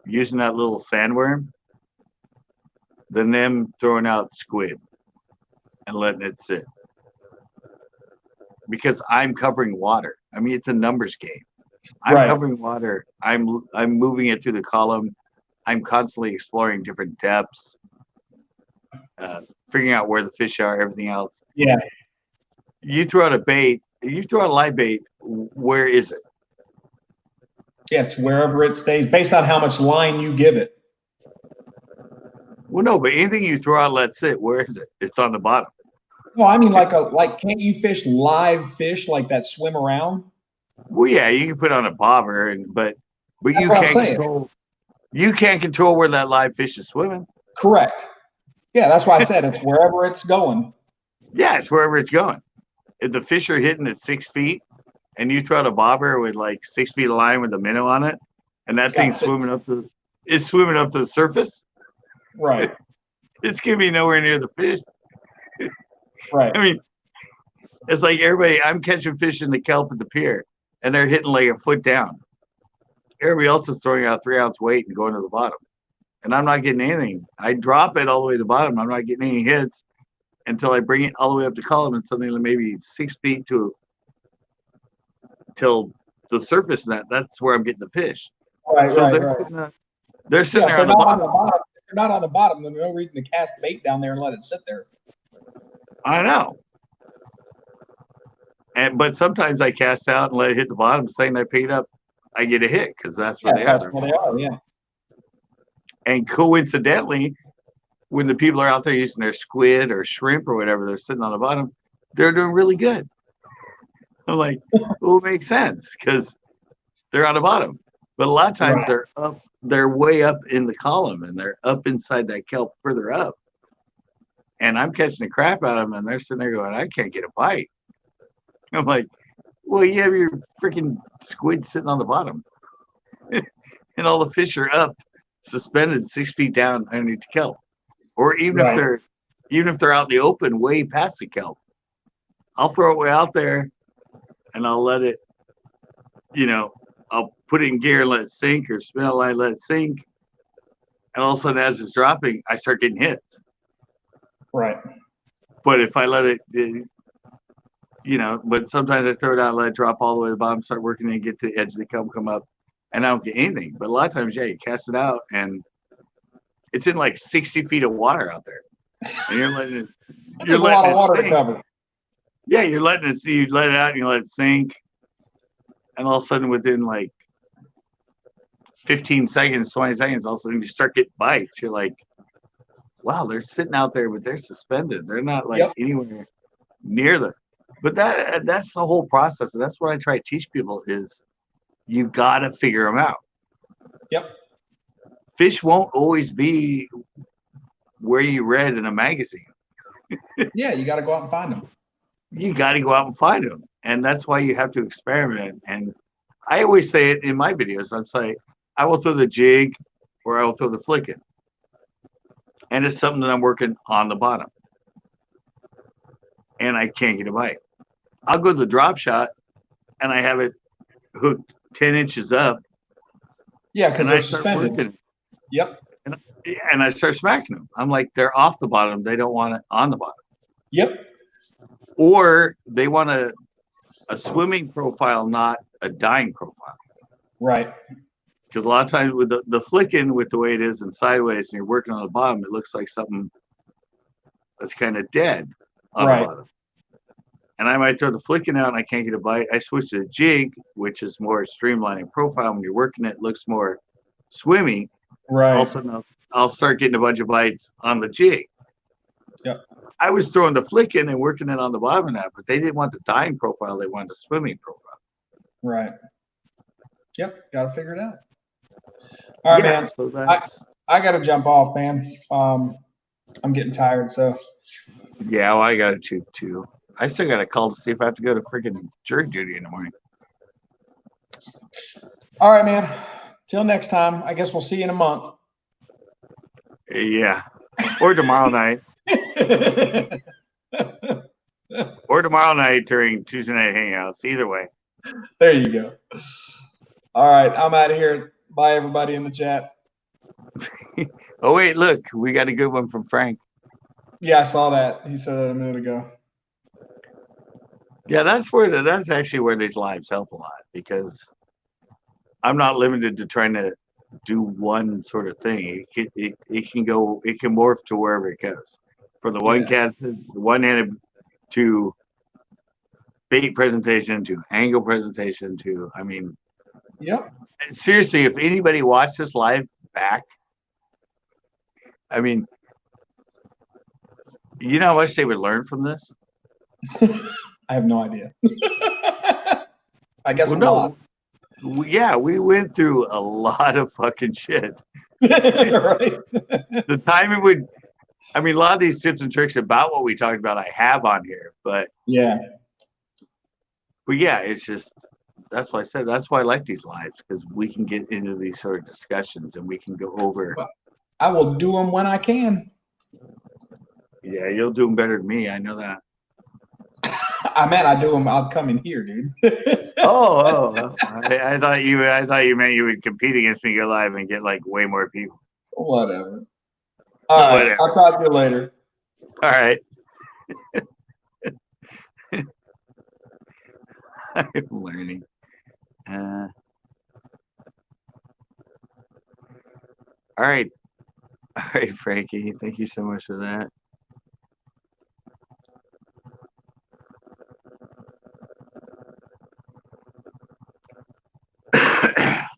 using that little sandworm than them throwing out squid and letting it sit. Because I'm covering water. I mean, it's a numbers game. I'm covering water. I'm moving it through the column. I'm constantly exploring different depths, figuring out where the fish are, everything else. Yeah. You throw out a bait, you throw out a live bait, where is it? Yeah, it's wherever it stays, based on how much line you give it. Well, no, but anything you throw out, let sit, where is it? It's on the bottom. Well, I mean, can't you fish live fish like that swim around? Well, yeah, you can put on a bobber, but you can't control where that live fish is swimming. Correct. Yeah, that's why I said it's wherever it's going. Yeah, it's wherever it's going. If the fish are hitting at 6 feet, and you throw out a bobber with like 6 feet of line with a minnow on it, and that thing's swimming up to the surface. Right. It's gonna be nowhere near the fish. Right. I mean, it's like everybody. I'm catching fish in the kelp at the pier, and they're hitting like a foot down. Everybody else is throwing out 3-ounce weight and going to the bottom, and I'm not getting anything. I drop it all the way to the bottom. I'm not getting any hits until I bring it all the way up to column and something like maybe 6 feet till the surface. That's where I'm getting the fish. Right. So Right. They're sitting there on the bottom. If they're not on the bottom, then there's no reason to cast bait down there and let it sit there. I know. but sometimes I cast out and let it hit the bottom, saying I pick it up, I get a hit because that's where Yeah, they that's are. where they are. Yeah. And coincidentally, when the people are out there using their squid or shrimp or whatever, they're sitting on the bottom, they're doing really good. I'm like, well, it makes sense because they're on the bottom. But a lot of times Right. they're way up in the column and they're up inside that kelp further up. And I'm catching the crap out of them and they're sitting there going, I can't get a bite. I'm like, well, you have your freaking squid sitting on the bottom and all the fish are up, suspended 6 feet down underneath the kelp. Or Right. even if they're out in the open, way past the kelp, I'll throw it way out there and I'll let it, you know, I'll put it in gear and let it sink, or spin a line, let it sink. And all of a sudden, as it's dropping, I start getting hit. Right. But if I let it, but sometimes I throw it out, let it drop all the way to the bottom, start working and get to the edge of the kelp, come up, and I don't get anything. But a lot of times, yeah, you cast it out and it's in like 60 feet of water out there. And you're letting it, There's a lot of water to sink. cover. Yeah, you're letting it, you let it out and you let it sink. And all of a sudden, within like 15 seconds, 20 seconds, all of a sudden you start getting bites. You're like, wow, they're sitting out there, but they're suspended. They're not like Yep. anywhere near them. But that's the whole process. And that's what I try to teach people is you got to figure them out. Yep. Fish won't always be where you read in a magazine. Yeah, you got to go out and find them. You got to go out and find them. And that's why you have to experiment. And I always say it in my videos. I'm saying, I will throw the jig or I will throw the flicking. And it's something that I'm working on the bottom. And I can't get a bite. I'll go to the drop shot and I have it hooked 10 inches up. Yeah, because and they're I start suspended. working. Yep. And I start smacking them. I'm like, they're off the bottom. They don't want it on the bottom. Yep. Or they want a swimming profile, not a dying profile. Right. Because a lot of times with the flicking, with the way it is and sideways, and you're working on the bottom, it looks like something that's kind of dead on Right. the bottom. And I might throw the flicking out and I can't get a bite. I switch to the jig, which is more streamlining profile. When you're working it looks more swimmy. Right. All of a sudden, I'll start getting a bunch of bites on the jig. Yep. I was throwing the flicking and working it on the bottom of that, but they didn't want the dying profile. They wanted the swimming profile. Right. Yep. Got to figure it out. All right, man. So I got to jump off, man. I'm getting tired. So. Yeah, well, I got to shoot too. I still got to call to see if I have to go to freaking jury duty in the morning. All right, man. Till next time. I guess we'll see you in a month. Yeah. Or tomorrow night. Or tomorrow night during Tuesday night hangouts. Either way. There you go. All right. I'm out of here. Bye, everybody in the chat. Oh, wait, look. We got a good one from Frank. Yeah, I saw that. He said that a minute ago. Yeah, that's actually where these lives help a lot, because I'm not limited to trying to do one sort of thing. It can morph to wherever it goes. From the one-handed to bait presentation to angle presentation to, I mean, yep. Seriously, if anybody watched this live back, I mean, you know how much they would learn from this? I have no idea. I guess a lot. Yeah, we went through a lot of fucking shit. Right. The time it would, I mean, a lot of these tips and tricks about what we talked about, I have on here, but yeah, it's just, that's why I said, that's why I like these lives, because we can get into these sort of discussions and we can go over. Well, I will do them when I can. Yeah, you'll do them better than me. I know that. I meant I do them. I'll come in here, dude. I thought you meant you would compete against me, go live, and get like way more people. Whatever. All right. Whatever. I'll talk to you later. All right. I'm learning. All right, Frankie. Thank you so much for that.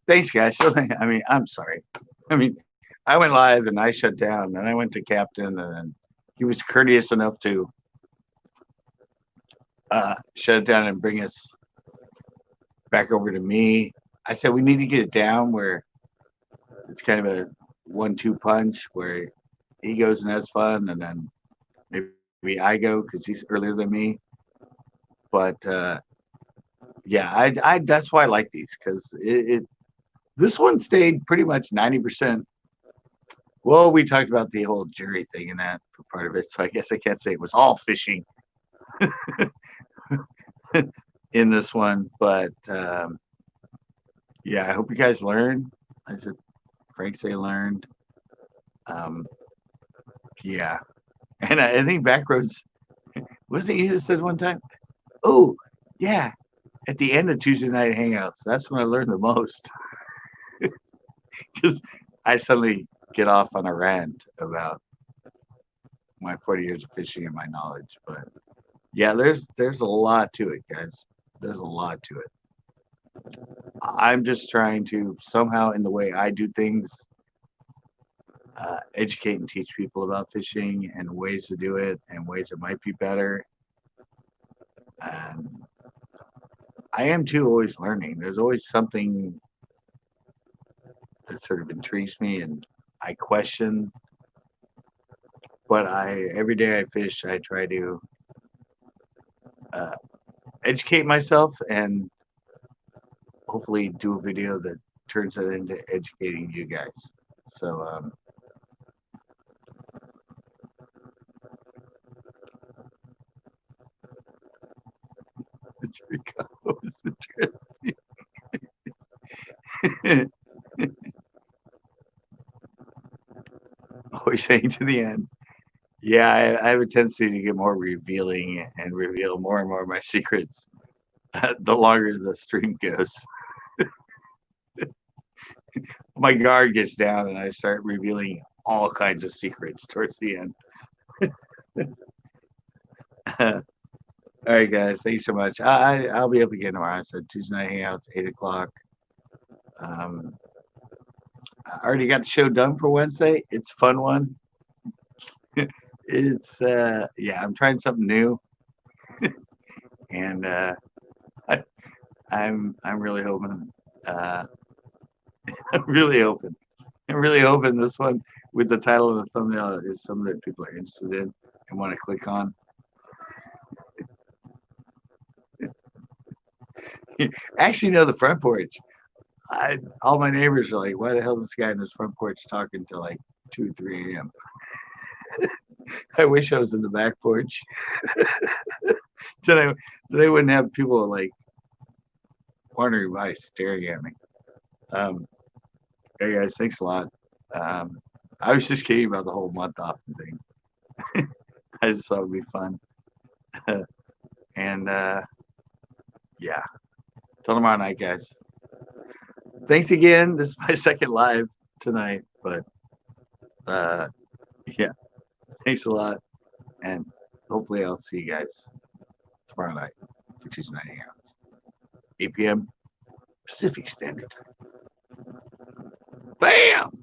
thanks, guys. So, I mean, I'm sorry. I mean, I went live and I shut down, and I went to Captain, and then he was courteous enough to shut it down and bring us back over to me. I said we need to get it down where it's kind of a 1-2 punch where he goes and has fun, and then maybe I go because he's earlier than me. But yeah, I that's why I like these because this one stayed pretty much 90%. Well, we talked about the whole jury thing and that for part of it, so I guess I can't say it was all fishing in this one, but yeah, I hope you guys learned. I said Frank say learned. Um, yeah, and I think Backroads wasn't you that said one time? Oh, yeah, at the end of Tuesday night hangouts, that's when I learned the most because I suddenly get off on a rant about my 40 years of fishing and my knowledge. But yeah, there's a lot to it, guys. There's a lot to it. I'm just trying to somehow, in the way I do things, educate and teach people about fishing and ways to do it and ways that might be better. And I am too always learning. There's always something that sort of intrigues me and I question. But every day I fish, I try to uh, educate myself and hopefully do a video that turns it into educating you guys. So was interesting. Always saying to the end. Yeah, I have a tendency to get more revealing and reveal more and more of my secrets the longer the stream goes. My guard gets down and I start revealing all kinds of secrets towards the end. All right, guys. Thank you so much. I'll be up again tomorrow. So Tuesday night hangouts, 8 o'clock. Um, I already got the show done for Wednesday. It's a fun one. It's yeah, I'm trying something new, and I'm really hoping. I'm really hoping. I'm really hoping this one with the title of the thumbnail is something that people are interested in and want to click on. Actually, no, the front porch. All my neighbors are like, "Why the hell is this guy in his front porch talking till like 2, 3 a.m.?" I wish I was in the back porch. then I wouldn't have people like wandering by staring at me. Hey guys, thanks a lot. I was just kidding about the whole month off thing. I just thought it would be fun. And yeah, till tomorrow night, guys. Thanks again. This is my second live tonight, but yeah, thanks a lot. And hopefully I'll see you guys tomorrow night for Tuesday night hangouts. 8 p.m. Pacific Standard Time. Bam!